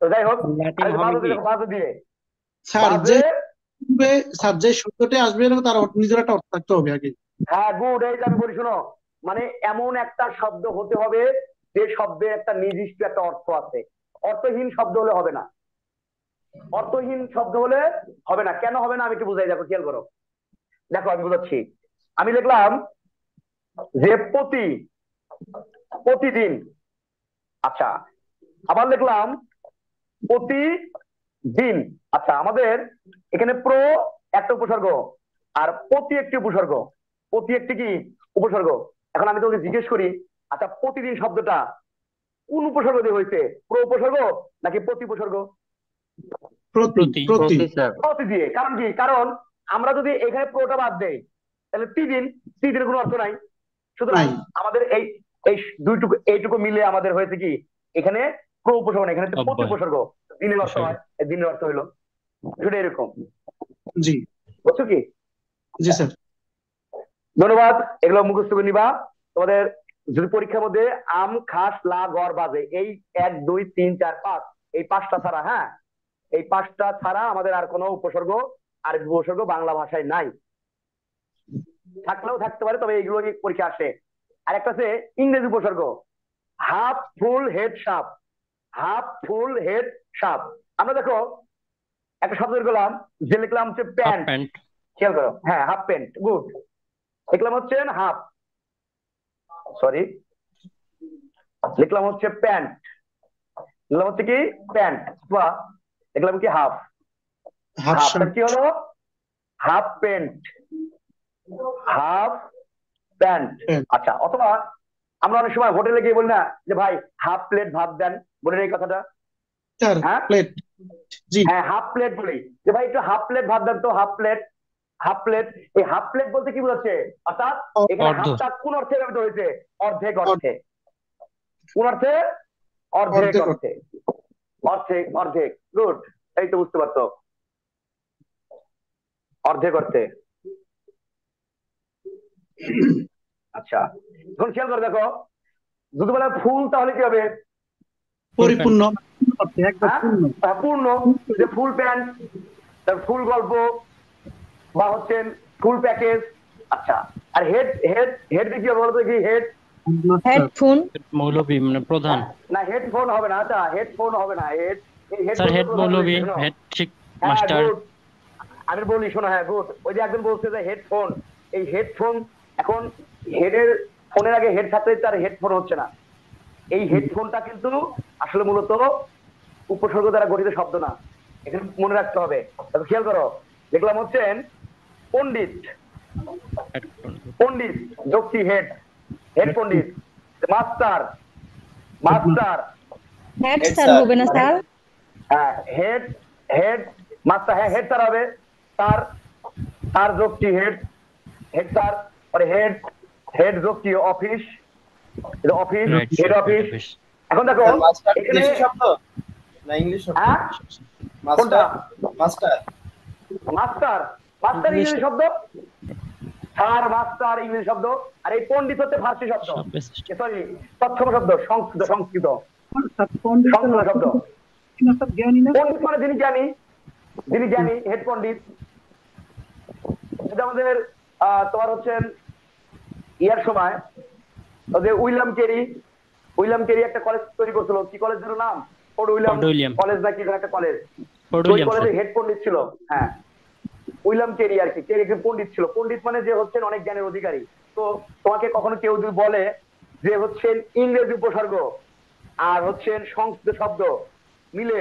তো যাই হোক, লাটিম হবে বাজে কি? দেখো, বাজে দিয়ে স্যার বাজে, স্যার যে শব্দটা আসবে তার নিজের একটা অর্থ থাকতে হবে আগে। হ্যাঁ গুড, এই যে আমি বলি শোনো, মানে এমন একটা শব্দ হতে হবে যে শব্দের একটা নির্দিষ্ট একটা অর্থ আছে। অর্থহীন শব্দ হলে হবে না, অর্থহীন শব্দ হলে হবে না। কেন হবে না আমি একটু বুঝাই, দেখো খেয়াল করো, দেখো আমি বুঝাচ্ছি। আমি লিখলাম যে প্রতি, প্রতিদিন, আচ্ছা আবার লিখলাম প্রতিদিন। আচ্ছা আমাদের এখানে প্রো একটা উপসর্গ আর প্রতি একটি উপসর্গ, প্রতি একটি কি উপসর্গ। এখন আমি তোকে জিজ্ঞেস করি, আচ্ছা প্রতিদিন শব্দটা কোন উপসর্গ দিয়ে হয়েছে, প্রো উপসর্গ নাকি প্রতি উপসর্গ? প্রতি প্রতি। প্রতি স্যার। প্রতি দিয়ে। কারণ কি, কারণ আমরা যদি এখানে প্রোটা বাদ দেই তাহলে তিদিনের কোনো অর্থ নাই। সুতরাং নাই। আমাদের এই এই এইটুকু মিলে আমাদের হয়েছে কি, এখানে প্রো উপসর্গ না, এখানে প্রতি অব্যয়। উপসর্গ, দিনের অর্থ হয়, এই দিনের অর্থ হইলো সেটা এরকম। জি বুঝছো কি? জি স্যার। ধন্যবাদ, এগুলো মুখস্থ করে নিবা। তোমাদের যদি পরীক্ষার মধ্যে আম, খাস, লা, গড়, বাজে, এই 1 2 3 4 5 এই 5টা ছাড়া, হ্যাঁ, এই 5টা ছাড়া আমাদের আর কোনো উপসর্গ, আরবি উপসর্গ বাংলা ভাষায় নাই। থাকলেও থাকতে পারে, তবে এইগুলো নিয়ে পরীক্ষা আসে। আর একটা আছে ইংরেজি উপসর্গ, হাফ ফুল হেড সাপ। হাফ ফুল হেড সাপ। আমরা দেখো একটা শব্দ লিখলাম, যে লিখলাম হচ্ছে হাফ প্যান্ট, প্যান্ট। খেয়াল করো, হ্যাঁ হাফ প্যান্ট, গুড। লিখলাম হচ্ছে হাফ, সরি, লিখলাম হচ্ছে প্যান্ট, লিখলাম হচ্ছে কি প্যান্ট, বা লিখলাম কি হাফ। Half half shirt. কি হলো? Half pant, half pant. আচ্ছা, অথবা আমরা অনেক সময় হোটেলে গিয়ে বলি না যে ভাই হাফ প্লেট ভাত দেন, বলে এই কথাটা, স্যার হ্যাঁ প্লেট, জি হ্যাঁ হাফ প্লেট বলি, যে ভাই একটু হাফ প্লেট ভাত দেন তো, হাফ প্লেট, হাফ প্লেট। এই হাফ প্লেট বলতে কি বোঝাচ্ছে? অর্থাৎ এখানে অর্ধ। হাফটা কোন অর্থে ব্যবহৃত হয়েছে? অর্ধেক অর্থে। কোন অর্থে? অর্ধেক অর্ধেক অর্থে, অর্ধেক, অর্ধেক, গুড, এই তো বুঝতে পারতো, অর্ধেক অর্থে। আচ্ছা, এখন খেয়াল করে দেখো, যদি বলে ফুল তাহলে কি হবে? পরিপূর্ণ অর্থে, একদম হ্যাঁ? পূর্ণ। পূর্ণ, যে ফুল প্যান্ট, তার ফুল গল্প, বা হচ্ছে ফুল প্যাকেজ। আচ্ছা, আর হেড, হেড, হেড কি হবে বলতো? কি হেড? হেডফোন। মৌলবী মানে প্রধান। না হেডফোন হবে না, আচ্ছা হেডফোন হবে না, হেড, স্যার হেড মৌলবী, হেড ঠিক মাস্টার। আমি বলি শোনো, হ্যাঁ গুড। ওই যে একজন বলছে যে হেডফোন, এই হেডফোন, এখন হেডের, ফোনের আগে হেড থাকলে তার হেডফোন হচ্ছে না। এই হেডফোনটা কিন্তু আসলে মূলত উপসর্গ দ্বারা গঠিত শব্দ না, এখানে মনে রাখতে হবে। তবে খেয়াল করো, দেখলাম হচ্ছেন পণ্ডিত, পণ্ডিত যুক্তি হেড, হেড পণ্ডিত। মাস্টার, মাস্টার, হেড স্যার হবে না স্যার? হ্যাঁ হেড, হেড মাস্টার, হ্যাঁ হেড স্যার হবে, স্যার, স্যার যুক্তি হেড, হেড স্যার, পরে হেড, হেড যুক্তি অফিস, অফিস, হেড অফিস। এখন দেখো এখানে শব্দ না ইংলিশ শব্দ? হ্যাঁ মাস্টার, মাস্টার, মাস্টার, মাস্টার ইংরেজি শব্দ, স্যার মাস্টার ইংরেজি শব্দ। আর এই পণ্ডিত হচ্ছে ফার্সি শব্দ, সরি তৎসম শব্দ, সংস্কৃত, সংস্কৃত সংস্কৃত শব্দ। পণ্ডিত মানে যিনি জ্ঞানী, যিনি জ্ঞানী, হেড পণ্ডিত। এটা আমাদের তোমার হচ্ছেন ইয়ার সময় যে উইলিয়াম কেরি, উইলিয়াম কেরি একটা কলেজ তৈরি করছিল, কি কলেজের নাম? ফোর্ট উইলিয়াম কলেজ না কি একটা কলেজ, ওই কলেজে হেড পণ্ডিত ছিল, হ্যাঁ উইলিয়াম কেরি আর কি। কেরি একজন পণ্ডিত ছিল। পণ্ডিত মানে যে হচ্ছেন অনেক জ্ঞানের অধিকারী। তো তোমাকে কখনো কেউ যদি বলে যে হচ্ছেন ইংরেজি উপসর্গ আর হচ্ছেন সংস্কৃত শব্দ মিলে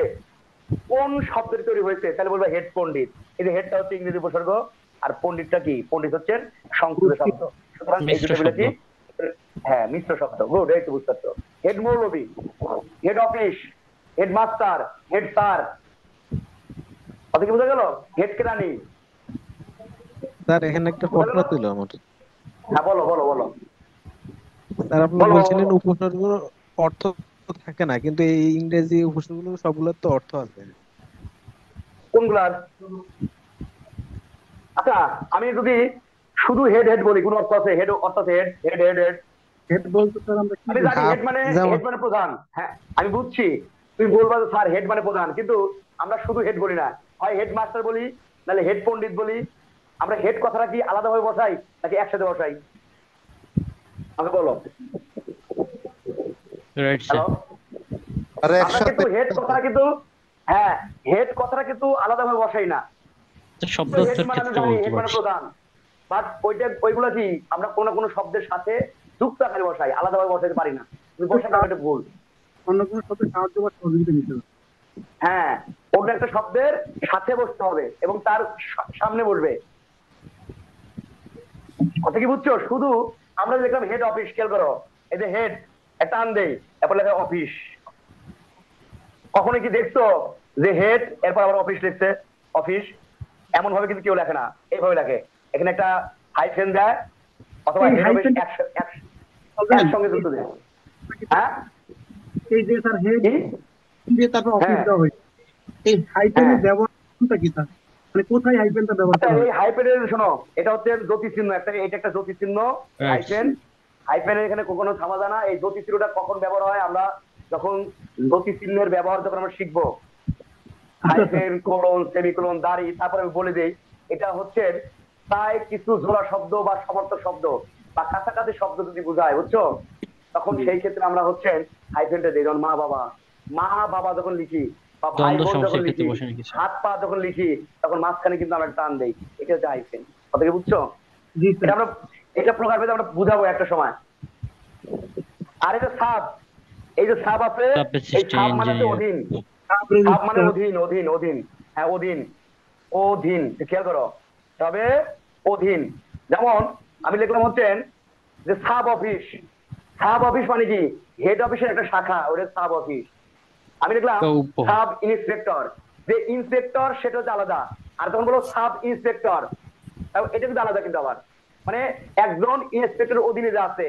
কোন শব্দের তৈরি হয়েছে, তাহলে বলবে হেড পণ্ডিত। এই যে হেডটা হচ্ছে ইংরেজি উপসর্গ, আর পণ্ডিতটা কি? পণ্ডিত হচ্ছেন সংস্কৃত শব্দ। সুতরাং এই দুটো মিলে কি? হ্যাঁ মিশ্র শব্দ, গুড, এই তো বুঝতে পারছো। হেড মৌলবী, head office, head master, head sir, কথা কি বোঝা গেল? হেড কেরানি। স্যার এখানে একটা প্রশ্ন ছিল আমার। হ্যাঁ বলো বলো বলো। স্যার আপনি বলছিলেন উপসর্গ অর্থ থাকে না, কিন্তু এই ইংরেজি উপসর্গগুলো সবগুলোর তো অর্থ আছে। কোনগুলার? আচ্ছা আমি যদি শুধু হেড হেড বলি, কোন অর্থ আছে? হেড অর্থ আছে, head head head head head বলতে স্যার আমরা আমি জানি হেড মানে, হেড মানে প্রধান, হ্যাঁ আমি বুঝছি। তুমি বলবা যে স্যার হেড মানে প্রধান, কিন্তু আমরা শুধু হেড বলি না, হয় হেড মাস্টার বলি, নাহলে হেড পণ্ডিত বলি। আমরা হেড কথাটা কি আলাদাভাবে বসাই নাকি একসাথে বসাই? আমাকে বলো। হ্যালো, আমরা কিন্তু হেড কথাটা কিন্তু, হ্যাঁ হেড কথাটা কিন্তু আলাদাভাবে বসাই না। হেড মানে আমি জানি হেড মানে প্রধান, বাট ওইটা ওইগুলা কি আমরা কোনো কোনো শব্দের সাথে যুক্ত আকারে বসাই, আলাদাভাবে বসাইতে পারি না। তুমি বসাটা এটা ভুল। অন্য কোনো শব্দের সাহায্য বা সহযোগিতা নিতে হবে। হ্যাঁ অন্য একটা শব্দের সাথে বসতে হবে এবং তার সামনে বসবে। কথা কি বুঝছো? শুধু আমরা দেখলাম হেড অফিস, খেয়াল করো, এই যে হেড একটা টান দেই, এরপর লেখা অফিস। কখনো কি দেখছো যে হেড এরপর আবার অফিস লিখছে? অফিস এমন ভাবে কিন্তু কেউ লেখে না, এইভাবে লেখে। এখানে একটা হাইফেন দেয়, অথবা হেড অফিস একসঙ্গে যুক্ত দেয়। হ্যাঁ এই যে স্যার হেড দিয়ে তারপর অফিস দেওয়া হয়েছে, এই হাইফেনের ব্যবহারটা কি স্যার? মানে কোথায় হাইফেনটা ব্যবহার করা হয়? এই হাইফেনের শোনো, এটা হচ্ছে জ্যোতি চিহ্ন, একটা এটা একটা জ্যোতি চিহ্ন হাইফেন। হাইফেনের এখানে কখনো থামা যায় না। এই দ্যুতিচিহ্নটা কখন ব্যবহার হয়, আমরা যখন দ্যুতিচিহ্নের ব্যবহার যখন আমরা শিখবো, হাইফেন, কোলন, সেমিকোলন, দাঁড়ি, তারপরে আমি বলে দিই এটা হচ্ছে তাই কিছু জোড়া শব্দ বা সমর্থক শব্দ বা কাছাকাছি শব্দ যদি বোঝায়, বুঝছো, তখন সেই ক্ষেত্রে আমরা হচ্ছে হাইফেনটা দিই। যেমন মা বাবা যখন লিখি বা ভাই বোন যখন লিখি, হাত পা যখন লিখি, তখন মাঝখানে কিন্তু আমরা টান দেই, এটা হচ্ছে হাইফেন। কথা কি বুঝছো? এটা প্রকার ভেদে আমরা বুঝাবো একটা সময়। আর এটা সাব, এই যে সাব আছে, এই সাব মানে হচ্ছে অধীন, সাব মানে অধীন, অধীন, অধীন, হ্যাঁ অধীন, অধীন, খেয়াল করো, তবে অধীন। যেমন আমি লিখলাম হচ্ছে যে সাব অফিস, সাব অফিস মানে কি হেড অফিসের একটা শাখা, ওটা সাব অফিস। আমি লিখলাম সাব ইন্সপেক্টর, যে ইন্সপেক্টর সেটা হচ্ছে আলাদা, আর তখন বলো সাব ইন্সপেক্টর, এটা কিন্তু আলাদা। কিন্তু আবার মানে একজন ইন্সপেক্টরের অধীনে যা আছে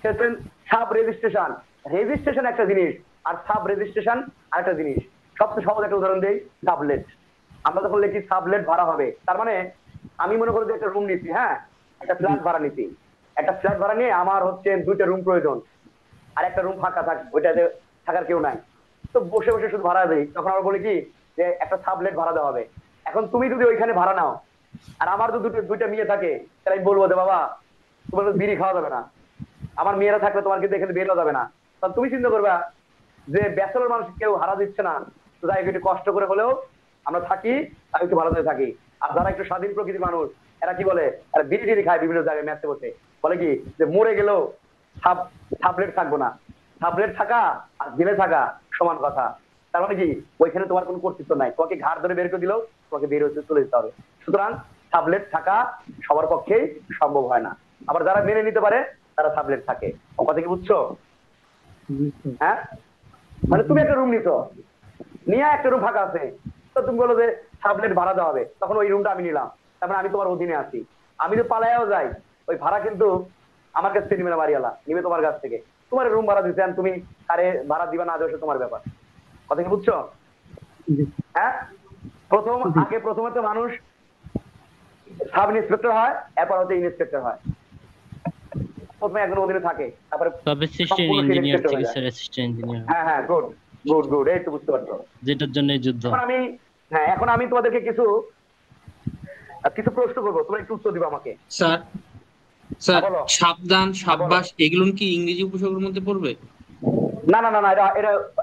সেটা সাব রেজিস্ট্রেশন, রেজিস্ট্রেশন একটা জিনিস আর সাব রেজিস্ট্রেশন আরেকটা জিনিস। সবচেয়ে সহজ একটা উদাহরণ দেই, সাবলেট। আমরা যখন লিখি সাবলেট ভাড়া হবে, তার মানে আমি মনে করি যে একটা রুম নিচ্ছি, হ্যাঁ একটা ফ্ল্যাট ভাড়া নিচ্ছি, একটা ফ্ল্যাট ভাড়া নিয়ে আমার হচ্ছে 2টা রুম প্রয়োজন আর একটা রুম ফাঁকা থাকে, ওইটাতে থাকার কেউ নাই, তো বসে বসে শুধু ভাড়া দেই। তখন আমরা বলি কি যে একটা সাবলেট ভাড়া দেওয়া হবে। এখন তুমি যদি ওইখানে ভাড়া নাও আর আমার তো 2টা মেয়ে থাকে, তাহলে আমি বলবো যে বাবা তোমার তো বিড়ি খাওয়া যাবে না, আমার মেয়েরা থাকলে তোমার কিন্তু এখানে বেরোনো যাবে না। তখন তুমি চিন্তা করবা যে ব্যাচেলর মানুষ কেউ ভাড়া দিচ্ছে না, তো যাই একটু কষ্ট করে হলেও আমরা থাকি আর একটু ভাড়াতে থাকি। আর যারা একটু স্বাধীন প্রকৃতির মানুষ, এরা কি বলে, এরা বিড়ি টিড়ি খায় বিভিন্ন জায়গায় ম্যাচে বসে, বলে কি যে মরে গেলেও সাবলেট থাকবো না, সাবলেট থাকা আর জেলে থাকা সমান কথা। তার মানে কি ওইখানে তোমার কোনো কর্তৃত্ব নাই, তোমাকে ঘাট ধরে বের করে দিলেও তোমাকে বের হতে চলে যেতে হবে। সুতরাং সাবলেট থাকা সবার পক্ষেই সম্ভব হয় না, আবার যারা মেনে নিতে পারে তারা সাবলেট থাকে। কথা কি বুঝছো? হ্যাঁ, মানে তুমি একটা রুম নিছো, নিয়ে একটা রুম ফাঁকা আছে, তো তুমি বলো যে সাবলেট ভাড়া দেওয়া হবে, তখন ওই রুমটা আমি নিলাম, তারপরে আমি তোমার অধীনে আছি। আমি তো পালাইয়াও যাই, ওই ভাড়া কিন্তু আমার কাছ থেকে নিবে না, বাড়িওয়ালা নিবে তোমার কাছ থেকে। তোমার রুম ভাড়া দিচ্ছেন, তুমি আরে ভাড়া দিবা না দেওয়া তোমার ব্যাপার। কথা কি বুঝছো? হ্যাঁ, প্রথমে তো মানুষ সাব ইন্সপেক্টর হয়, এরপর হচ্ছে ইন্সপেক্টর হয়, প্রথমে একজন অধীনে থাকে, তারপরে হ্যাঁ হ্যাঁ গুড গুড গুড, এই তো বুঝতে পারছো যেটার জন্য যুদ্ধ। এখন আমি তোমাদেরকে কিছু প্রশ্ন করবো, তোমরা একটু উত্তর দিবা আমাকে। স্যার সাবধান, সাব্বাস এগুলো কি ইংরেজি উপসর্গের মধ্যে পড়বে? না না না না,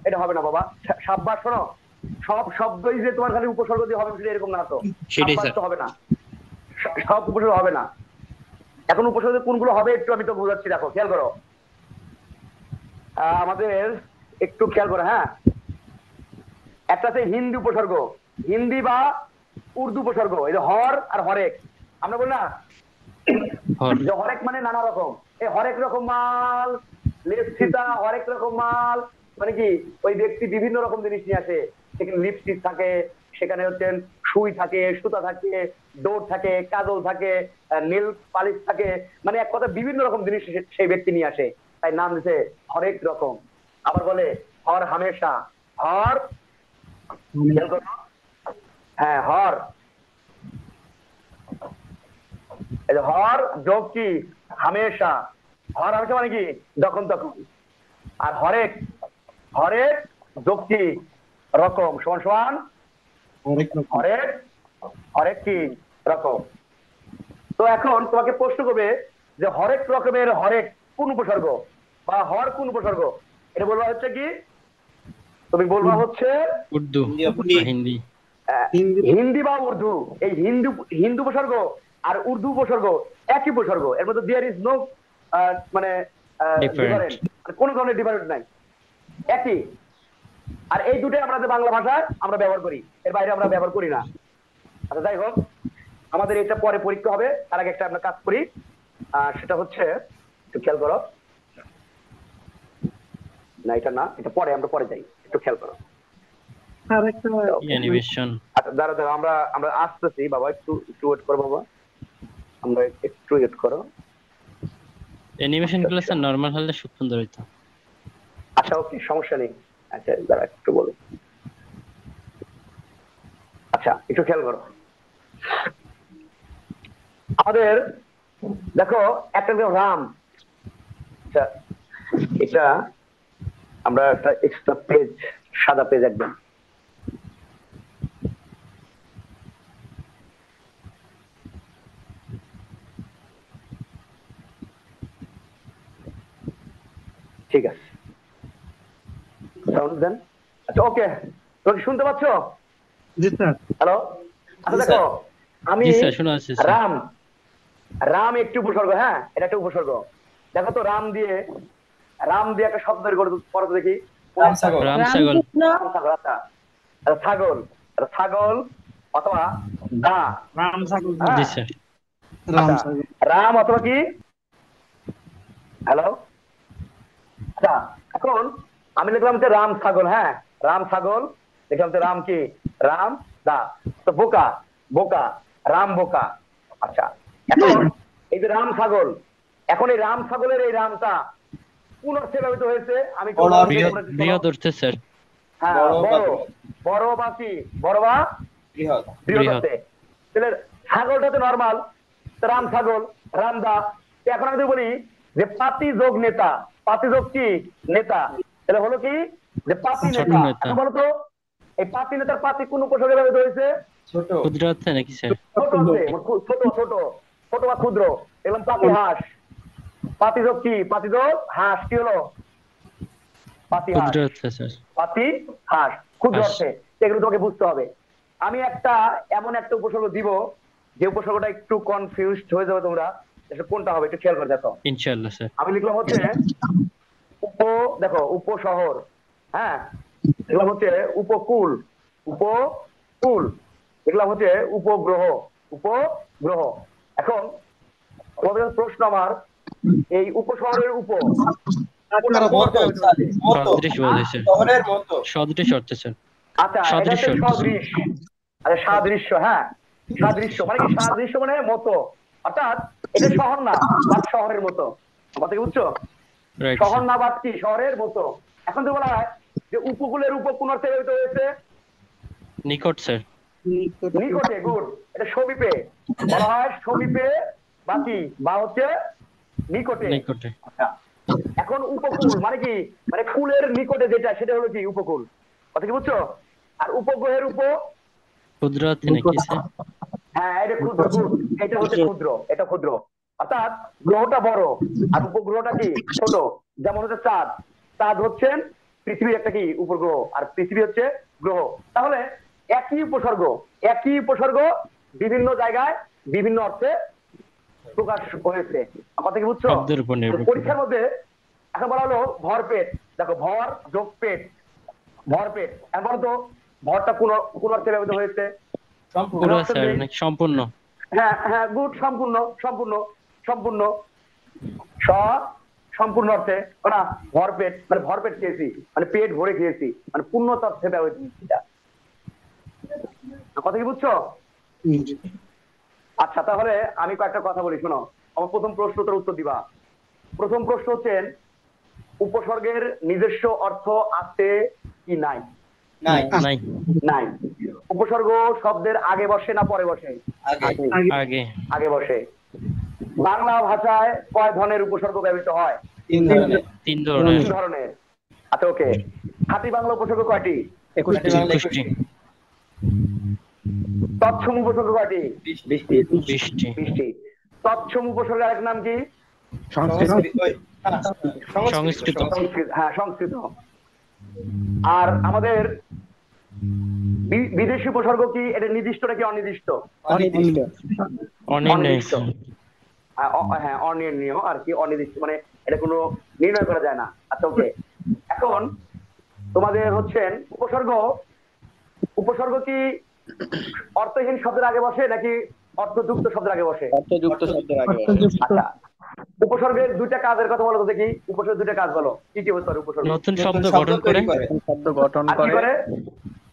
এটা হবে না বাবা। সাব্বাস শোনো, সব শব্দই যে তোমার খালি উপসর্গ দিয়ে হবে সেটা এরকম না, তো সাব্বাস তো হবে না, সব উপসর্গ হবে না। এখন উপসর্গ কোনগুলো হবে একটু আমি তো বোঝাচ্ছি, দেখো খেয়াল করো, আমাদের একটু খেয়াল করো। হ্যাঁ, একটা আছে হিন্দি উপসর্গ, হিন্দি বা উর্দু উপসর্গ, এই যে হর আর হরেক। আমরা বলি না যে হরেক মানে নানা রকম, এই হরেক রকম মাল, লেপসিতা হরেক রকম মাল মানে কি ওই ব্যক্তি বিভিন্ন রকম জিনিস নিয়ে আসে, সেখানে লিপস্টিক থাকে, সেখানে হচ্ছে সুই থাকে, সুতা থাকে, ডোর থাকে, কাজল থাকে, নীল পালিশ থাকে, মানে এক কথা বিভিন্ন রকম জিনিস সেই ব্যক্তি নিয়ে আসে, তাই নাম দিছে হরেক রকম। আবার বলে হর হামেশা, হর, হ্যাঁ হর, হর যোগ কি হামেশা, হর হামেশা মানে কি যখন তখন, আর হরেক, হরেক যোগ কি রকম সমান সমান হরেক, হরেক কি রকম। তো এখন তোমাকে প্রশ্ন করবে যে হরেক রকমের হরেক কোন উপসর্গ বা হর কোন উপসর্গ, এটা বলবা হচ্ছে কি, তুমি বলবা হচ্ছে উর্দু, হিন্দি, হিন্দি বা উর্দু। এই হিন্দু উপসর্গ আর উর্দু উপসর্গ একই উপসর্গ, এর মধ্যে দেয়ার ইজ নো মানে কোন ধরনের ডিফারেন্স নাই, একই। আর এই দুটোই আমাদের বাংলা ভাষায় আমরা ব্যবহার করি, এর বাইরে আমরা ব্যবহার করি না। আচ্ছা যাই হোক, আমাদের এটা পরে পরীক্ষা হবে, তার আগে একটা আমরা কাজ করি, সেটা হচ্ছে একটু খেয়াল করো, না এটা না, এটা পরে, আমরা পরে যাই, একটু খেয়াল করো। আচ্ছা দাঁড়া দাঁড়া, আমরা আসতেছি বাবা, একটু ওয়েট করো বাবা, আমরা একটু ওয়েট করো। অ্যানিমেশন গুলো স্যার নরমাল হলে খুব সুন্দর হইতো। আচ্ছা ওকে, সমস্যা নেই। আচ্ছা দাঁড়া একটু বলো, আচ্ছা একটু খেয়াল করো। আমাদের দেখো একটা রাম, এটা এটা আমরা একটা এক্সট্রা পেজ, সাদা পেজ একদম। ঠিক আছে, সাউন্ড দেন। আচ্ছা ওকে, তুমি শুনতে পাচ্ছ? জি স্যার। হ্যালো, আচ্ছা দেখো আমি জি স্যার, শোনা যাচ্ছে স্যার। রাম, রাম একটি উপসর্গ, হ্যাঁ এটা একটা উপসর্গ। দেখো তো রাম দিয়ে একটা শব্দ বের করে পড়ো তো দেখি। রাম ছাগল। রাম ছাগল, আচ্ছা ছাগল, ছাগল অথবা দা, রাম ছাগল। জি স্যার। রাম অথবা কি, হ্যালো, আচ্ছা এখন আমি লিখলাম যে রাম ছাগল, হ্যাঁ রাম ছাগল, লিখলাম যে রাম কি, রাম দা, তো বোকা, বোকা, রাম বোকা। আচ্ছা এখন এই যে রাম ছাগল, এখন এই রাম ছাগলের এই রামটা কোন অর্থে ব্যবহৃত হয়েছে? আমি বৃহৎ অর্থে স্যার। হ্যাঁ বড়, বড় বা কি, বড় বা বৃহৎ, বৃহৎ অর্থে। তাহলে ছাগলটা তো নরমাল, রাম ছাগল, রামদা। এখন আমি যদি বলি যে পাতি যোগ নেতা, পাতি যোগ কি, নেতা, তাহলে হলো কি যে পাতি নেতা। এখন বলো তো এই পাতি নেতার পাতি কোন উপসর্গে ব্যবহৃত হয়েছে? ছোট, ক্ষুদ্র অর্থে নাকি স্যার? ছোট অর্থে, ছোট ছোট ছোট বা ক্ষুদ্র। এলাম পাতি হাঁস, পাতি যোগ কি, পাতি যোগ হাঁস, কি হলো? পাতি হাঁস, ক্ষুদ্র অর্থে স্যার। পাতি হাঁস, ক্ষুদ্র অর্থে। এগুলো তোমাকে বুঝতে হবে। আমি একটা এমন একটা উপসর্গ দিব যে উপসর্গটা একটু কনফিউজড হয়ে যাবে তোমরা, কোনটা হবে একটু খেয়াল করে দেখো। ইনশাআল্লাহ স্যার। আমি লিখলাম হচ্ছে দেখো উপশহর, হ্যাঁ লিখলাম হচ্ছে উপকূল, উপকূল, লিখলাম হচ্ছে উপগ্রহ, উপগ্রহ। এখন তোমাদের প্রশ্ন আমার, এই উপশহরের উপ সদৃশ বোঝাইছে, সদৃশ অর্থে স্যার। আচ্ছা এটা হচ্ছে সদৃশ, আরে সাদৃশ্য, হ্যাঁ সাদৃশ্য মানে কি, সাদৃশ্য মানে মতো, অর্থাৎ এটা শহর না বাট শহরের মতো, কথা কি বুঝছো? শহর না বাট কি, শহরের মতো। এখন তো বলা হয় যে উপকূলের উপ কোন অর্থে ব্যবহৃত হয়েছে? নিকট স্যার। নিকটে, গুড, এটা সমীপে বলা হয়, সমীপে বা কি, বা হচ্ছে নিকটে, নিকটে। আচ্ছা এখন উপকূল মানে কি, মানে কুলের নিকটে যেটা, সেটা হলো কি উপকূল, কথা কি বুঝছো? আর উপগ্রহের উপ ক্ষুদ্র অর্থে নাকি স্যার? হ্যাঁ এটা ক্ষুদ্র, এটা হচ্ছে ক্ষুদ্র, এটা ক্ষুদ্র, অর্থাৎ গ্রহটা বড় আর উপগ্রহটা কি ছোট। যেমন হচ্ছে চাঁদ, চাঁদ হচ্ছেন পৃথিবীর একটা কি উপগ্রহ, আর পৃথিবী হচ্ছে গ্রহ। তাহলে একই উপসর্গ বিভিন্ন জায়গায় বিভিন্ন অর্থে প্রকাশ হয়েছে, কথা কি বুঝছো? পরীক্ষার মধ্যে এখন বলা হলো ভরপেট, দেখো ভর যোগ পেট, ভরপেট। এখন বলো তো ভরটা কোন অর্থে ব্যবহৃত হয়েছে? সম্পূর্ণ। হ্যাঁ হ্যাঁ গুড, সম্পূর্ণ, সম্পূর্ণ, সম্পূর্ণ, সম্পূর্ণ অর্থে না। ভরপেট মানে ভরপেট খেয়েছি, মানে পেট ভরে খেয়েছি, মানে পূর্ণতা অর্থে ব্যবহৃত হয়েছে, কথা কি বুঝছো? আচ্ছা তাহলে আমি কয়েকটা কথা বলি, শোনো। আমার প্রথম প্রশ্নটার উত্তর দিবা। প্রথম প্রশ্ন হচ্ছে উপসর্গের নিজস্ব অর্থ আছে কি নাই? নাই। নাই। উপসর্গ শব্দের আগে বসে না পরে বসে? আগে। আগে বসে। বাংলা ভাষায় কয় ধরনের উপসর্গ ব্যবহৃত হয়? তিন ধরনের। আচ্ছা ওকে, খাঁটি বাংলা উপসর্গ কয়টি? 21টি। তৎসম উপসর্গ কয়টি? 20টি। তৎসম উপসর্গের আরেক নাম কি? সংস্কৃত। হ্যাঁ সংস্কৃত। আর আমাদের বিদেশি উপসর্গ কি? এটা নির্দিষ্ট নাকি অনির্দিষ্ট? অনির্দিষ্ট। হ্যাঁ অনির্ণীয় আর কি, অনির্দিষ্ট মানে এটা কোনো নির্ণয় করা যায় না। আচ্ছা ওকে, এখন তোমাদের হচ্ছেন উপসর্গ কি অর্থহীন শব্দের আগে বসে নাকি অর্থযুক্ত শব্দের আগে বসে? অর্থযুক্ত শব্দের আগে বসে। আচ্ছা উপসর্গের দুইটা কাজের কথা বলো তো দেখি, উপসর্গের দুইটা কাজ বলো, কি কি হতে পারে উপসর্গ? নতুন শব্দ গঠন করে, শব্দ গঠন করে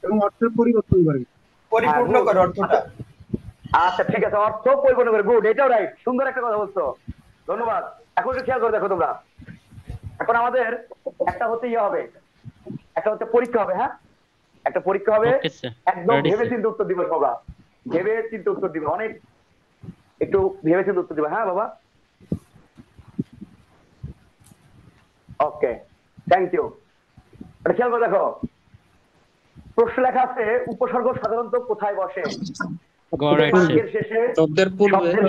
এবং অর্থ পরিবর্তন করে, পরিপূর্ণ করে অর্থটা। আচ্ছা ঠিক আছে, অর্থ পরিপূর্ণ করে, গুড, এটাও রাইট, সুন্দর একটা কথা বলছো, ধন্যবাদ। এখন একটু খেয়াল করে দেখো তোমরা, এখন আমাদের একটা হচ্ছে হবে, একটা হচ্ছে পরীক্ষা হবে, হ্যাঁ একটা পরীক্ষা হবে, একদম ভেবে চিন্তে উত্তর দিবে সবাই, ভেবে চিন্তে উত্তর দিবে, অনেক একটু ভেবে চিন্তে উত্তর দিবে, হ্যাঁ বাবা। ওকে, থ্যাংক ইউ। এটা খেয়াল করে দেখো, প্রশ্ন লেখা আছে উপসর্গ সাধারণত কোথায় বসে? বাক্যের শেষে, শব্দের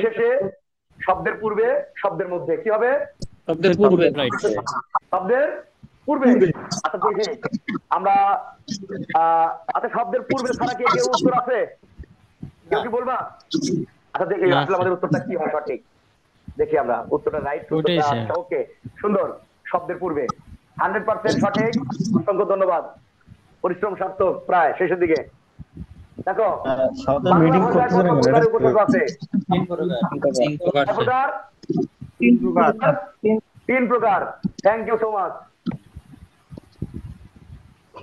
শেষে, শব্দের পূর্বে, শব্দের মধ্যে। কি হবে? শব্দের পূর্বে। শব্দের পূর্বে। আচ্ছা দেখি আমরা আচ্ছা শব্দের পূর্বে ছাড়া কি কেউ উত্তর আছে? কেউ কি বলবা? আচ্ছা দেখি আসলে আমাদের উত্তরটা কি হয় সঠিক। দেখি আমরা উত্তরটা রাইট। ওকে, সুন্দর। শব্দের পূর্বে 100% সঠিক। অসংখ্য ধন্যবাদ। পরিশ্রম সার্থক। প্রায় শেষের দিকে। দেখো উপসর্গ আছে তিন প্রকার। Thank you so much.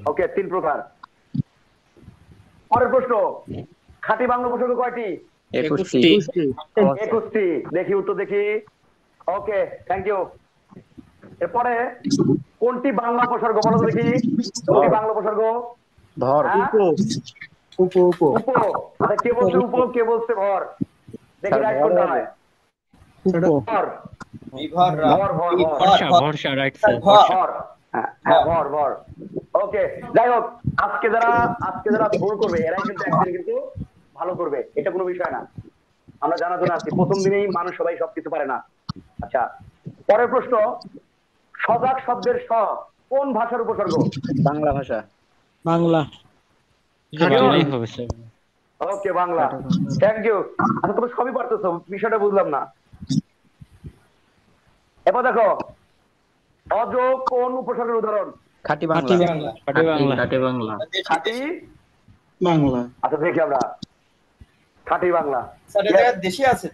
Okay, 3 প্রকার। পরের প্রশ্ন, খাঁটি বাংলা উপসর্গ কয়টি? 21টি। দেখি উত্তর দেখি। ওকে, থ্যাংক ইউ। এরপরে কোনটি বাংলা উপসর্গ বলো তো দেখি? কোনটি বাংলা উপসর্গ? ধর। উপ। আচ্ছা কে বলছে উপ, কে বলছে ভর? দেখি রাইট কোনটা হয়? ভর। ভর। ওকে, যাই হোক, আজকে যারা ভুল করবে এরাই কিন্তু একদিন কিন্তু ভালো করবে, এটা কোনো বিষয় না। আমরা জানার জন্য আছি, প্রথম দিনেই মানুষ সবাই সবকিছু পারে না। আচ্ছা, পরের প্রশ্ন, সজাগ শব্দের স কোন ভাষার উপসর্গ? বাংলা ভাষা। Bangla. Okay, Bangla. Thank you. আচ্ছা তুমি সবই পারতেছো, বিষয়টা বুঝলাম না। এবার দেখো, অজ কোন উপসর্গের উদাহরণ? খাঁটি বাংলা। খাঁটি বাংলা। আচ্ছা দেখি আমরা খাঁটি বাংলা। দেশে আছে।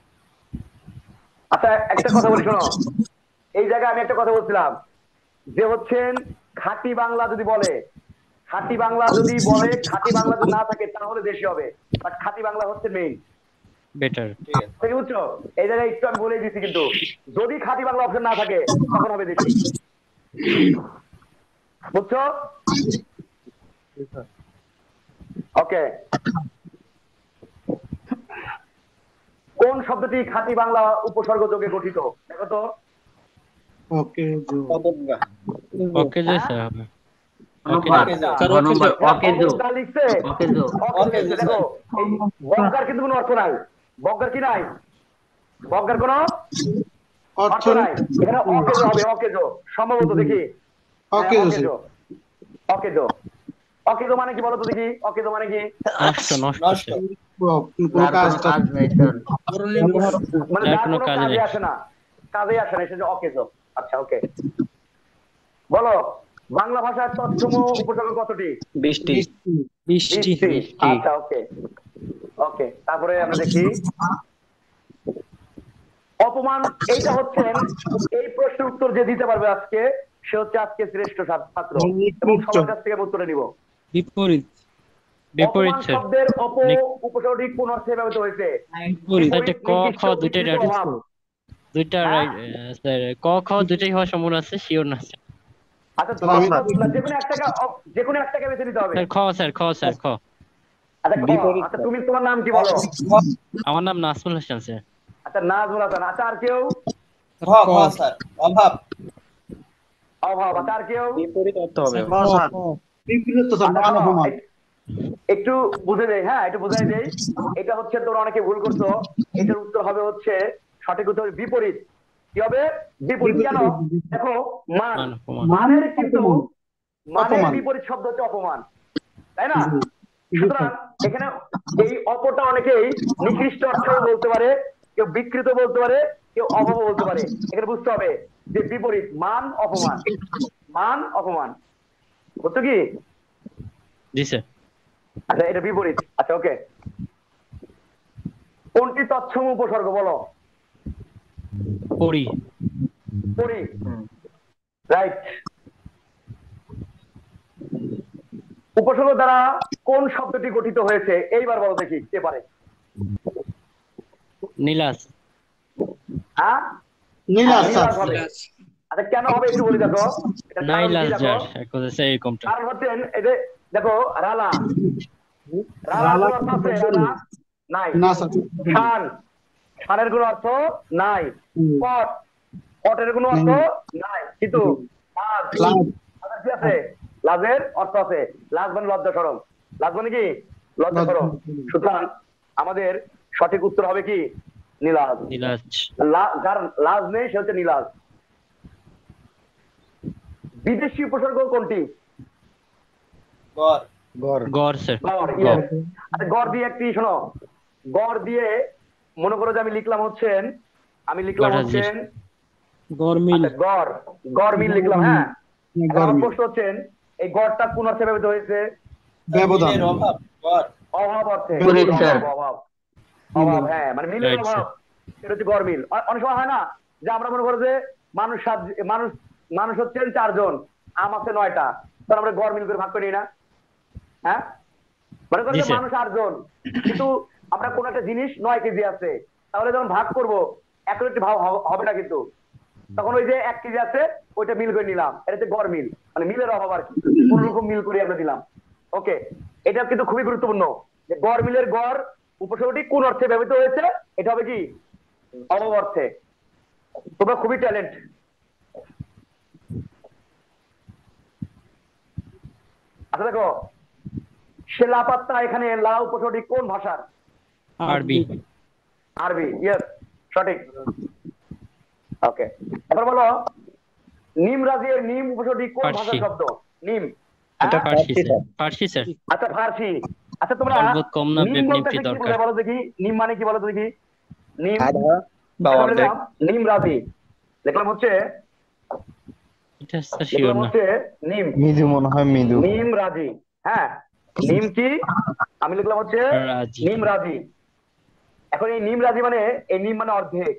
আচ্ছা একটা কথা বলি শোনো, এই জায়গায় আমি একটা কথা বলছিলাম যে হচ্ছেন খাঁটি বাংলা যদি বলে, খাঁটি বাংলা যদি না থাকে তাহলে দেশি হবে, বাট খাঁটি বাংলা হচ্ছে মেইন বেটার। ঠিক বুঝছো? এই জায়গায় একটু আমি বলেই দিচ্ছি, কিন্তু যদি খাঁটি বাংলা অপশন না থাকে তখন হবে দেশি। বুঝছো? ওকে, কোন শব্দটি খাঁটি বাংলা উপসর্গ যোগে গঠিত? দেখো তো। বজ্ঞার কিন্তু কোনো অর্থ নাই। বজ্ঞার কি নাই? বজ্ঞার কোনো অর্থ নাই। এখানে অকেজো হবে, অকেজো সম্ভবত। দেখি অকেজো মানে কি বলতো দেখি? অকেজো মানে কি? মানে কাজে আসে না, সেটা অকেজো। আচ্ছা ওকে, বলো বাংলা ভাষার তৎসম উপসর্গ কতটি? 20টি। আচ্ছা ওকে, তারপরে আমরা দেখি অপমান। এইটা হচ্ছেন, এই প্রশ্নের উত্তর যে দিতে পারবে আজকে সে হচ্ছে আজকে শ্রেষ্ঠ ছাত্র, এবং সবার কাছ থেকে উত্তরে নিব। বিপরীত শব্দের উপসর্গটি কোন অর্থে ব্যবহৃত হয়েছে? ক খ দুইটাই হওয়ার সম্ভাবনা আছে, শিওর না। আচ্ছা যেকোনো একটাকে বেছে নিতে হবে। খ স্যার। আচ্ছা তুমি তোমার নাম কি বলো? আমার নাম নাজমুল হাসান স্যার। আচ্ছা নাজমুল হাসান। আচ্ছা আর কেউ? স্যার অভাব। আচ্ছা আর কেউ? বিপরীত অর্থ হবে। একটু বুঝে দেই, হ্যাঁ একটু বুঝাই দেই। এটা হচ্ছে তোমরা অনেকে ভুল করছো, এটার উত্তর হবে হচ্ছে, সঠিক উত্তর হবে বিপরীত। কি হবে? বিপরীত। কেন? দেখো মানের কিন্তু মানের বিপরীত শব্দ হচ্ছে অপমান, তাই না? সুতরাং এখানে এই অপটা অনেকেই নিকৃষ্ট অর্থে বলতে পারে, কেউ বিকৃত বলতে পারে, কেউ অভাব বলতে পারে। এখানে বুঝতে হবে যে বিপরীত, মান অপমান। বুঝছো কি? জি স্যার। আচ্ছা এটা বিপরীত। আচ্ছা ওকে, কোনটি তৎসম উপসর্গ বলো? পরি। রাইট। উপসর্গ দ্বারা কোন শব্দটি গঠিত হয়েছে? এইবার বলো দেখি কে পারে? নীলাস। আচ্ছা কেন হবে একটু বলি দেখো। কারণ হচ্ছেন দেখো রালা নাই, ছানের কোনো অর্থ নাই, পটের কোনো অর্থ নাই, কিন্তু লাজ লাজের কি আছে? লাজের অর্থ আছে, লাজ মানে লজ্জা শরম। লাজ মানে কি? লজ্জা শরম। সুতরাং আমাদের সঠিক উত্তর হবে কি? নীলাজ। যার লাজ নেই সে হচ্ছে নীলাজ। বিদেশি উপসর্গ কোনটি? গড়। গড় স্যার। গড় দিয়ে একটি শোনো, গড় দিয়ে মনে করো যে আমি লিখলাম হচ্ছেন গড়মিল। গড়, গড়মিল লিখলাম। হ্যাঁ, আমার প্রশ্ন হচ্ছেন এই গড়টা কোন অর্থে ব্যবহৃত হয়েছে? ব্যবধান, অভাব অর্থে। অভাব, হ্যাঁ, মানে মিলের অভাব, এটা হচ্ছে গড়মিল। অনেক সময় হয় না যে আমরা মনে করো যে মানুষ হচ্ছেন 4 জন, আম আছে 9টা, তখন আমরা গড়মিল করে ভাগ করি না? হ্যাঁ, মনে করো যে মানুষ 8 জন, কিন্তু আমরা কোন একটা জিনিস 9 কেজি আছে, তাহলে যখন ভাগ করবো একটি ভাগ হবে না, কিন্তু তখন ওই যে 1 কেজি আছে ওইটা মিল করে নিলাম, এটা হচ্ছে গড় মিল, মানে মিলের অভাব আর কি, কোন রকম মিল করে আমরা দিলাম। ওকে, এটা কিন্তু খুবই গুরুত্বপূর্ণ যে গড় মিলের গড় উপসর্গটি কোন অর্থে ব্যবহৃত হয়েছে, এটা হবে কি? অভাব অর্থে। তোমরা খুবই ট্যালেন্ট। আচ্ছা দেখো, সে লাপাত্তা, এখানে লা উপসর্গটি কোন ভাষার? আরবি। আরবি, ইয়েস, সঠিক। ওকে, এবার বলো নিমরাজি এর নিম উপসর্গটি কোন ভাষার শব্দ? নিম, এটা ফার্সি স্যার। ফার্সি স্যার। আচ্ছা, ফার্সি। আচ্ছা, তোমরা নিম বলতে কি বলো দেখি? নিম মানে কি বলো দেখি? নিম নিমরাজি দেখলাম হচ্ছে, নিম, মৃদু মনে হয়, মৃদু। নিমরাজি। হ্যাঁ, নিম কি? আমি লিখলাম হচ্ছে নিমরাজি। এখন এই নিমরাজি মানে, এই নিম মানে অর্ধেক।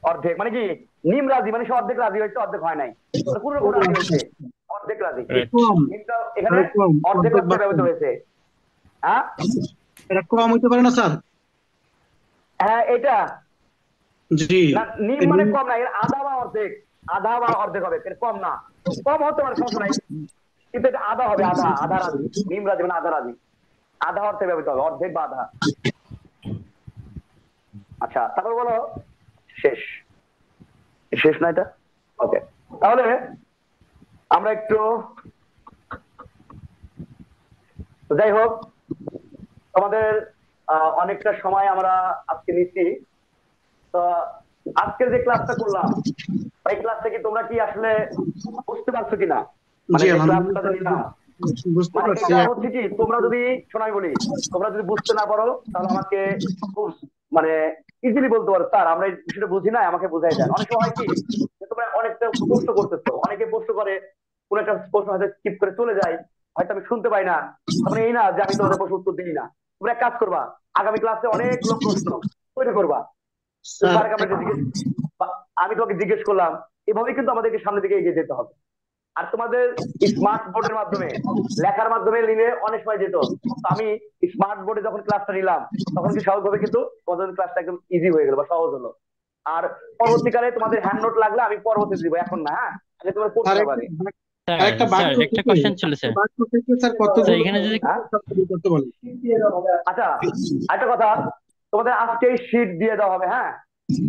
অর্ধেক মানে কি? নিমরাজি মানে সে অর্ধেক রাজি হয়েছে, অর্ধেক হয় নাই, পুরো রাজি হয়েছে, অর্ধেক রাজি। এখানে অর্ধেক অর্থে ব্যবহৃত হয়েছে। হ্যাঁ, এটা কম হইতে পারে না স্যার? হ্যাঁ, এটা জি না, নিম মানে কম না, এর আধা বা অর্ধেক, আধা বা অর্ধেক হবে, এর কম না। কম হতে পারে, সমস্যা নাই, কিন্তু এটা আধা হবে, আধা, আধা রাজি। নিমরাজি মানে আধা রাজি, আধা অর্থে ব্যবহৃত হবে, অর্ধেক বা আধা। আচ্ছা, তারপর বলো শেষ, শেষ না এটা? ওকে, তাহলে আমরা একটু, যাই হোক, আমাদের অনেকটা সময় আমরা আজকে নিচ্ছি। তো আজকের যে ক্লাসটা করলাম, এই ক্লাস থেকে তোমরা কি আসলে বুঝতে পারছো কিনা? মানে ক্লাসটা নিলাম, হচ্ছে কি, তোমরা যদি শোনাই বলি, তোমরা যদি বুঝতে না পারো তাহলে আমাকে খুব মানে ইজিলি বলতে পারো, স্যার আমরা এই বিষয়টা বুঝি না, আমাকে বুঝাই দেন। অনেক সময় কি তোমরা অনেকটা প্রশ্ন করতেছো, অনেকে প্রশ্ন করে, কোন একটা প্রশ্ন হয়তো স্কিপ করে চলে যায়, হয়তো আমি শুনতে পাই না, মানে এই না যে আমি তোমাদের প্রশ্ন উত্তর দিই না। তোমরা এক কাজ করবা, আগামী ক্লাসে অনেকগুলো প্রশ্ন তৈরি করবা, আমি তোমাকে জিজ্ঞেস করলাম, এভাবে কিন্তু আমাদেরকে সামনের দিকে এগিয়ে যেতে হবে। আর তোমাদের স্মার্ট বোর্ডের মাধ্যমে, লেখার মাধ্যমে নিলে অনেক সময় যেত, আমি স্মার্ট বোর্ডে যখন ক্লাসটা নিলাম তখন কি সহজভাবে কিন্তু তোমাদের ক্লাসটা একদম ইজি হয়ে গেল বা সহজ হলো। আর পরবর্তীকালে তোমাদের হ্যান্ড নোট লাগলে আমি পরবর্তীতে দিব, এখন না। হ্যাঁ, আগে তোমার পড়তে পারে। একটা কোশ্চেন ছিল স্যার, এখানে যদি আচ্ছা, একটা কথা, তোমাদের আজকে শীট দিয়ে দেওয়া হবে। হ্যাঁ,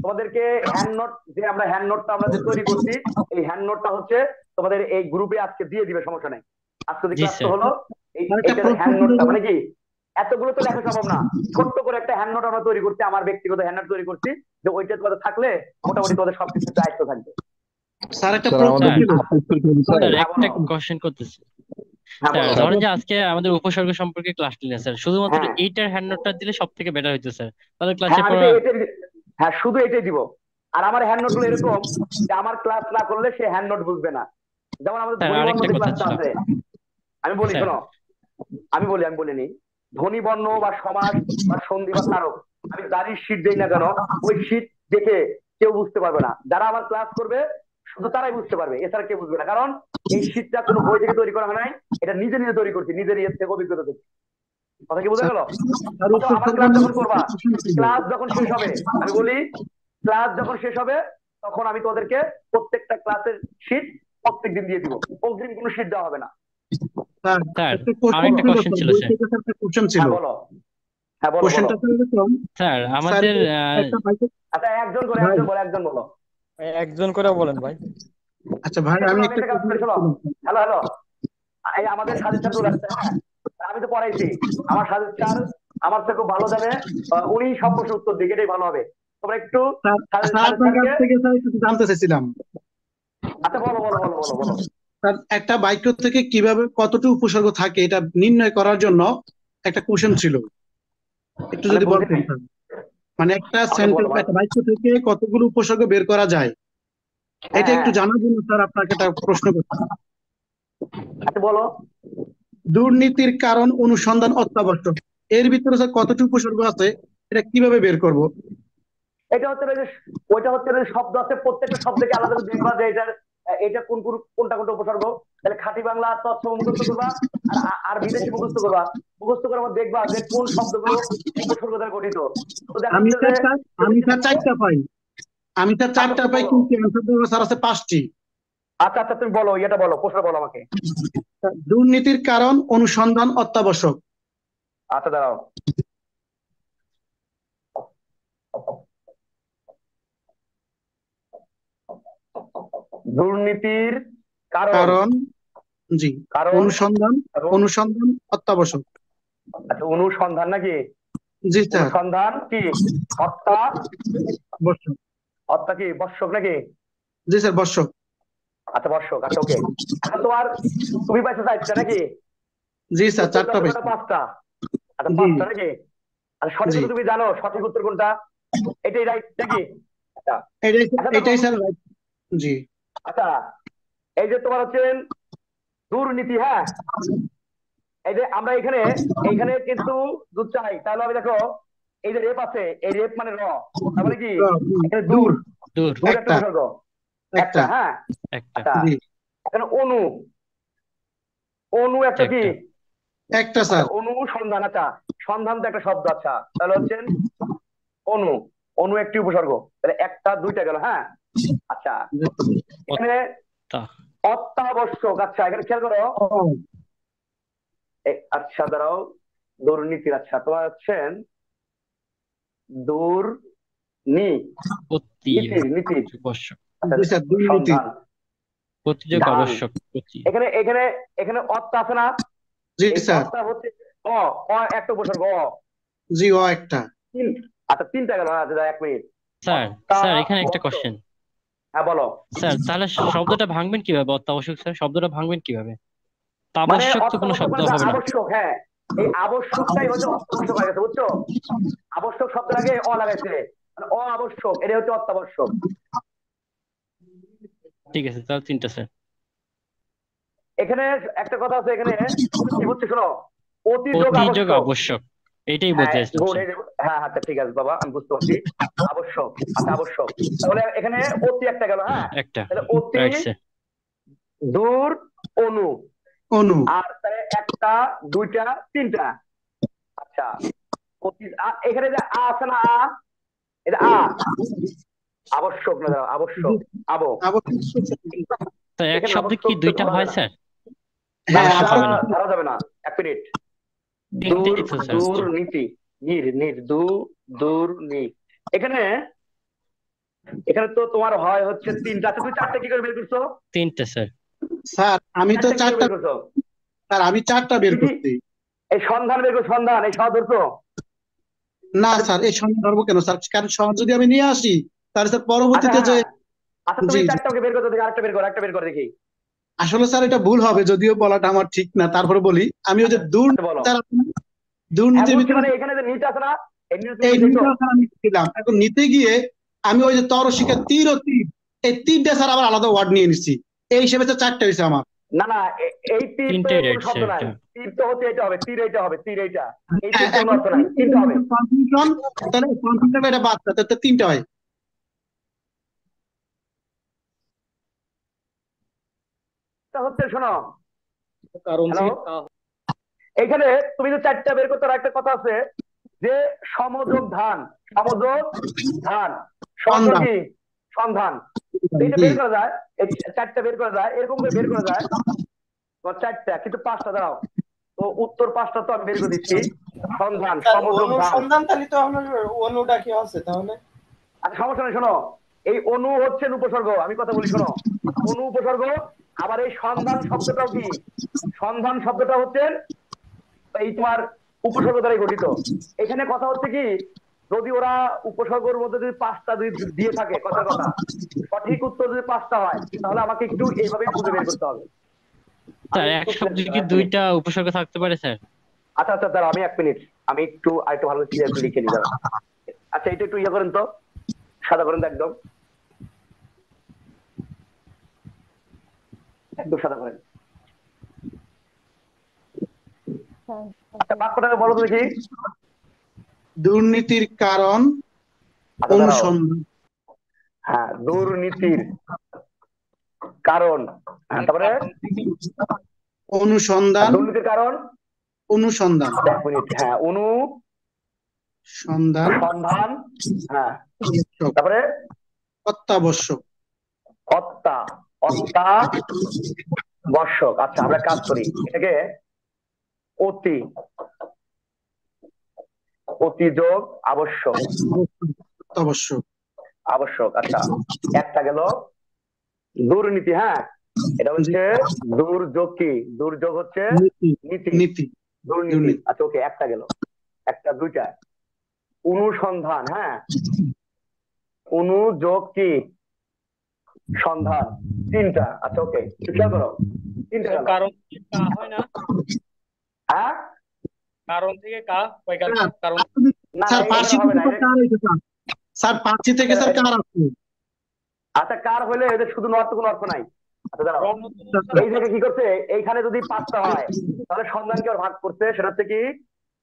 তোমাদেরকে হ্যান্ড নোট, যে আমরা হ্যান্ড নোটটা আমরা যে তৈরি করছি, এই হ্যান্ড নোটটা হচ্ছে তোমাদের এই গ্রুপে আজকে দিয়ে দিবে, সমস্যা নেই। আজকে যে ক্লাসটা হলো, এই হ্যান্ড নোটটা মানে কি, এতগুলো তো লেখা সম্ভব না, ছোট্ট করে একটা হ্যান্ড নোট আমরা তৈরি করছি, আমার ব্যক্তিগত হ্যান্ড নোট তৈরি করছি, যে ওইটা তোমাদের থাকলে মোটামুটি তোমাদের সবকিছু দায়িত্ব থাকবে। স্যার একটা কোশ্চেন করতেছি। ধরেন যে আজকে আমাদের উপসর্গ সম্পর্কে ক্লাস নিলেন স্যার, শুধুমাত্র এইটার হ্যান্ড নোটটা দিলে সব থেকে বেটার হইতো স্যার, তাহলে ক্লাসে হ্যাঁ, শুধু এটাই দিব। আর আমার হ্যান্ড নোট গুলো এরকম যে আমার ক্লাস না করলে সে হ্যান্ড নোট বুঝবে না। যেমন আমাদের ক্লাসটা আছে, আমি বলি শোনো, আমি বলিনি, ধ্বনি বর্ণ বা সমাস বা সন্ধি বা কারক, আমি যারই শীট দেই না কেন, ওই শীট দেখে কেউ বুঝতে পারবে না। যারা আমার ক্লাস করবে শুধু তারাই বুঝতে পারবে, এছাড়া কেউ বুঝবে না। কারণ এই শীটটা কোনো বই থেকে তৈরি করা হয় নাই, এটা নিজে নিজে তৈরি করছি, নিজের ইয়ে থেকে, অভিজ্ঞতা থেকে। কথা কি বোঝা গেল? আমার ক্লাস যখন করবা, ক্লাস যখন শেষ হবে, আমি বলি ক্লাস যখন শেষ হবে তখন আমি তোদেরকে প্রত্যেকটা ক্লাসের শীট প্রত্যেকদিন দিয়ে দিব, অগ্রিম কোনো শীট দেওয়া হবে না। আরেকটা কোশ্চেন ছিল স্যার। বলো। হ্যাঁ, বলো। স্যার আমাদের আচ্ছা, একজন করে বলো। একজন করে বলেন ভাই। আচ্ছা ভাই, আমি আমি একটা একটা কাজ করি, শোনো। হ্যালো হ্যালো, এই আমাদের সাজিদ স্যার চলে আসছে, হ্যাঁ আমি তো পড়াইছি। আমার সাজিদ স্যার আমার থেকে খুব ভালো জানে, উনি সব প্রশ্নের উত্তর দিকে, এটাই ভালো হবে। তোমরা একটু স্যার আপনার কাছ থেকে স্যার একটু জানতে চাইছিলাম। আচ্ছা বলো বলো বলো বলো বলো। স্যার একটা বাক্য থেকে কিভাবে কতটুকু উপসর্গ থাকে এটা নির্ণয় করার জন্য একটা কোশ্চেন ছিল, একটু যদি বলতেন স্যার। মানে একটা সেন্টেন্স, একটা বাক্য থেকে কতগুলো উপসর্গ বের করা যায়, এটা একটু জানার জন্য স্যার আপনাকে একটা প্রশ্ন করছি। আচ্ছা বলো। দুর্নীতির কারণ অনুসন্ধান অত্যাবশ্যক, এর ভিতরে স্যার কতটুকু উপসর্গ আছে, এটা কিভাবে বের করব? এটা হচ্ছে যে ওইটা হচ্ছে যে শব্দ আছে, প্রত্যেকটা শব্দকে আলাদা করে দেখবা যে এটা কোনটা উপসর্গ। তাহলে খাঁটি বাংলা তথ্য মুখস্থ করবা, আর বিদেশি মুখস্থ করবা। মুখস্থ করার পর দেখবা যে কোন শব্দগুলো উপসর্গ দ্বারা গঠিত। তো আমি স্যার চারটা পাই, কিন্তু অ্যান্সার দেওয়া স্যার আছে 5টি। আচ্ছা আচ্ছা, তুমি বলো, এটা বলো, প্রশ্ন বলো আমাকে। দুর্নীতির কারণ অনুসন্ধান অত্যাবশ্যক। আচ্ছা দাঁড়াও, দুর্নীতির কারণ জি, অনুসন্ধান অত্যাবশ্যক। আচ্ছা, অনুসন্ধান নাকি? জি স্যার। অনুসন্ধান কি হত্যা কি বর্ষক নাকি? জি স্যার, বর্ষক। আচ্ছা বর্ষক, আচ্ছা ওকে। আচ্ছা তোমার তুমি পাইছো 4টা নাকি? জি স্যার, 4টা পাইছি। 5টা। আচ্ছা 5টা নাকি? আচ্ছা সঠিক উত্তর তুমি জানো, সঠিক উত্তর কোনটা? এটাই রাইট নাকি? আচ্ছা এটাই স্যার রাইট। জি। আচ্ছা এই যে তোমার হচ্ছে দুর্নীতি, হ্যাঁ এই যে আমরা এখানে কিন্তু দুধ চাই, তাহলে আমি দেখো এই যে রেপ আছে, এই রেপ মানে র, তার মানে কি এখানে দূর একটা উপসর্গ একটা, হ্যাঁ আচ্ছা এখানে অনু একটা কি একটা স্যার, অনুসন্ধান। আচ্ছা সন্ধান তো একটা শব্দ, আচ্ছা তাহলে হচ্ছে অনু একটি উপসর্গ, তাহলে একটা 2টা গেল, হ্যাঁ আচ্ছা এখানে অত্যাবশ্যক। আচ্ছা এখানে খেয়াল করো, আচ্ছা দাঁড়াও, দুর্নীতির, আচ্ছা তোমার হচ্ছেন এখানে এখানে এখানে অত্তা আছে না? জি স্যার। হচ্ছে একটা উপসর্গ, জি একটা। আচ্ছা 3টা গেল, আচ্ছা 1 মিনিট স্যার এখানে একটা কোশ্চেন। হ্যাঁ বলো স্যার, তাহলে শব্দটা ভাঙবেন কিভাবে? অত্যাবশ্যক স্যার, শব্দটা ভাঙবেন কিভাবে? আবশ্যক তো কোনো শব্দ হবে না। আবশ্যক, হ্যাঁ এই আবশ্যকটাই হচ্ছে অত্যাবশ্যক হয়ে গেছে, বুঝছো? আবশ্যক শব্দের আগে লাগাইছে, মানে আবশ্যক, এটা হচ্ছে অত্যাবশ্যক। ঠিক আছে, তাহলে 3টা স্যার। এখানে একটা কথা আছে, এখানে কি বুঝছো শোনো, অতিযোগ আবশ্যক, এটাই বলতে চাইছি। হ্যাঁ আচ্ছা ঠিক আছে বাবা, আমি বুঝতে পারছি। আবশ্যক, আচ্ছা আবশ্যক, তাহলে এখানে অতি একটা গেল, হ্যাঁ তাহলে অতি, দূর, অনু, আর তাহলে 1টা 2টা 3টা। আচ্ছা এখানে যে আছে না, এটা আবশ্যক না, আবশ্যক তো এক শব্দে কি 2টা হয় স্যার? ধরা যাবে না, 1 মিনিট। দুর্নীতি, দুর্নীতি, এখানে তো তোমার হয় হচ্ছে 3টা। তুমি 4টা কি করে বের করছো? 3টা স্যার। স্যার আমি তো 4টা স্যার, আমি 4টা বের করছি। এই সন্ধান বের করছো, সন্ধান এই সহ ধরছো না স্যার, এই সন্ধান ধরবো কেন স্যার? কারণ সহ যদি আমি নিয়ে আসি তাহলে স্যার পরবর্তীতে যে আচ্ছা তুমি 4টাকে বের করতে দেখি, আরেকটা বের করে দেখি। আসলে স্যার এটা ভুল হবে, যদিও বলাটা আমার ঠিক না, তারপরে বলি আমি ওই যে দুর্নীতির ভিতরে এখানে যে নিট আছে না, এই নিটটা আমি দিলাম। এখন নিতে গিয়ে আমি ওই যে তরশিকা তীর ও তীর, এই 3টা স্যার আবার আলাদা ওয়ার্ড নিয়ে নিচ্ছি, এই হিসেবে তো 4টা হয়েছে আমার। না না এই তীর তো শব্দ নাই, তীর তো হচ্ছে এটা হবে, তীর এইটা হবে, তীর এইটা, এই তীর কোনো অর্থ নাই, তীরটা হবে কনফিউশন, তাহলে কনফিউশন এটা বাদ, তাহলে 3টা হয়। হচ্ছে শোনো, এখানে তুমি যে 4টা বের করতে, একটা কথা আছে যে সমযোগ ধান, কি সন্ধান, এটা বের করা যায়, 4টা বের করা যায়, এরকম করে বের করা যায় 4টা, কিন্তু 5টা দাও তো উত্তর 5টা তো আমি বের করে দিচ্ছি। সন্ধান, সমযোগ ধান, তাহলে তো আমরা অনুটা কি আছে তাহলে? আচ্ছা সমস্যা নেই, শোনো এই অনু হচ্ছে উপসর্গ, আমি কথা বলি শোনো, অনু উপসর্গ। আবার এই সন্ধান শব্দটাও কি? সন্ধান শব্দটা হচ্ছে এই তোমার উপসর্গ দ্বারাই গঠিত। এখানে কথা হচ্ছে কি, যদি ওরা উপসর্গের মধ্যে যদি 5টা দিয়ে থাকে, কথার কথা, সঠিক উত্তর যদি 5টা হয়, তাহলে আমাকে একটু এইভাবে খুঁজে বের করতে হবে। স্যার এক শব্দে কি 2টা উপসর্গ থাকতে পারে স্যার? আচ্ছা আচ্ছা স্যার, আমি 1 মিনিট, আমি একটু আরেকটু ভালো ক্লিয়ার করে লিখে নিই। আচ্ছা এটা একটু ইয়ে করেন তো, সাদা করেন তো, একদম একদম সাদা করেন। আচ্ছা বাক্যটাকে বলো তো দেখি। দুর্নীতির কারণ অনুসন্ধান। হ্যাঁ, দুর্নীতির কারণ, তারপরে অনুসন্ধান। দুর্নীতির কারণ অনুসন্ধান। 1 মিনিট, হ্যাঁ, সন্ধান। সন্ধান, হ্যাঁ, তারপরে অত্যাবশ্যক। অত্যাবশ্যক। আচ্ছা আমরা কাজ করি এটাকে অতি যোগ আবশ্যক। আবশ্যক। আচ্ছা একটা গেল দুর্নীতি। হ্যাঁ, এটা হচ্ছে দুর্যোগ। কি দুর্যোগ? হচ্ছে নীতি। দুর্নীতি। আচ্ছা ওকে, একটা গেল, একটা, 2টা। অনুসন্ধান। হ্যাঁ, অনুযোগ কি সন্ধান, 3টা। আচ্ছা ওকে, খেয়াল করো, 3টা গেল। কারণ থেকে কা হয় না? হ্যাঁ, কারণ থেকে কা হয়, কারণ না স্যার পার্সি থেকে তো কার হইছে স্যার। স্যার পার্সি থেকে স্যার কার আছে? আচ্ছা কার হইলে এদের শুধু নর্থ, কোনো অর্থ নাই। আচ্ছা দাঁড়াও, এই জায়গায় কি করছে, এইখানে যদি 5টা হয় তাহলে সন্ধানকে ওর ভাগ করছে, সেটা হচ্ছে কি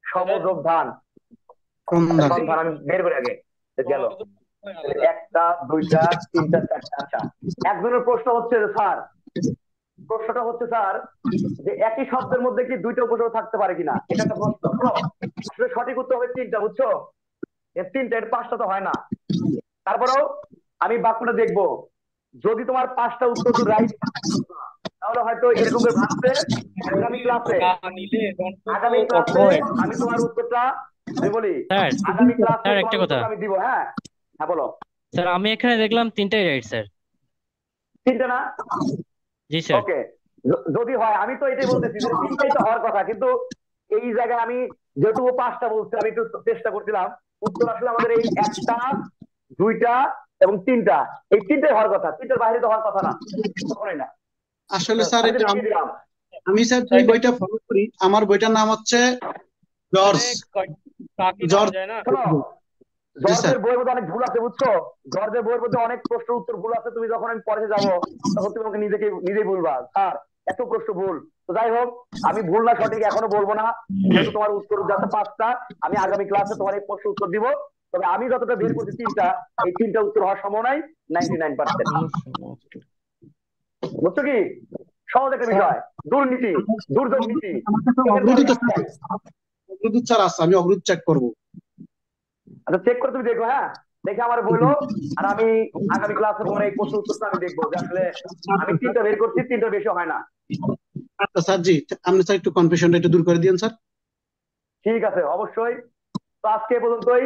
সমযোগধান। সন্ধান আমি বের করে আগে গেল, 1টা 2টা 3টা 4টা। আচ্ছা একজনের প্রশ্ন হচ্ছে স্যার, প্রশ্নটা হচ্ছে স্যার যে একই শব্দের মধ্যে কি 2টা উপসর্গ থাকতে পারে কিনা, এটা একটা প্রশ্ন। আসলে সঠিক উত্তর হবে 3টা, বুঝছো? এর 3টা, এর 5টা তো হয় না। তারপরেও আমি বাক্যটা দেখবো, যদি তোমার 5টা উত্তর রাইট, তাহলে হয়তো এরকম ভাবছে আগামী ক্লাসে আমি তোমার উত্তরটা আমি বলি, আগামী ক্লাসে একটা কথা আমি দিব। হ্যাঁ হ্যাঁ বলো স্যার। আমি এখানে দেখলাম 3টাই রাইট স্যার। 3টা না? জি স্যার। ওকে, যদি হয়, আমি তো এটাই বলতেছি যে 3টাই তো হওয়ার কথা, কিন্তু এই জায়গায় আমি যেহেতু 5টা বলছি, আমি একটু চেষ্টা করছিলাম উত্তর আসলে আমাদের এই 1টা 2টা এবং 3টা, এই 3টাই হওয়ার কথা, 3টার বাইরে তো হওয়ার কথা না, কখনোই না। আসলে স্যার আমি স্যার যে বইটা ফলো করি, আমার বইটার নাম হচ্ছে জর্জ। জর্জের বইয়ের মধ্যে অনেক ভুল আছে, বুঝছো? জর্জের বইয়ের মধ্যে অনেক প্রশ্ন উত্তর ভুল আছে। তুমি যখন আমি পড়ে যাবো তখন তুমি আমাকে নিজেই বলবা স্যার এত প্রশ্ন ভুল। তো যাই হোক, আমি ভুল না সঠিক এখনো বলবো না, যেহেতু তোমার উত্তর যাতে 5টা, আমি আগামী ক্লাসে তোমার এই প্রশ্ন উত্তর দিব। তবে আমি যতটা বের করছি 3টা, এই 3টা উত্তর হওয়ার সম্ভাবনাই 99%। বুঝছো কি? সহজ একটা বিষয়, দুর্নীতি, দুর্যোগ নীতি। অগ্রদূত স্যার আছে, আমি অগ্রদূত চেক করবো। আচ্ছা চেক করে তুমি দেখো, হ্যাঁ, দেখে আমার বললো, আর আমি আগামী ক্লাসে তোমার এই প্রশ্ন উত্তরটা আমি দেখবো যে আসলে আমি 3টা বের করছি, 3টা বেশি হয় না। আচ্ছা স্যার, জি আপনি স্যার একটু কনফিউশনটা একটু দূর করে দিন স্যার। ঠিক আছে, অবশ্যই। তো আজকে পর্যন্তই।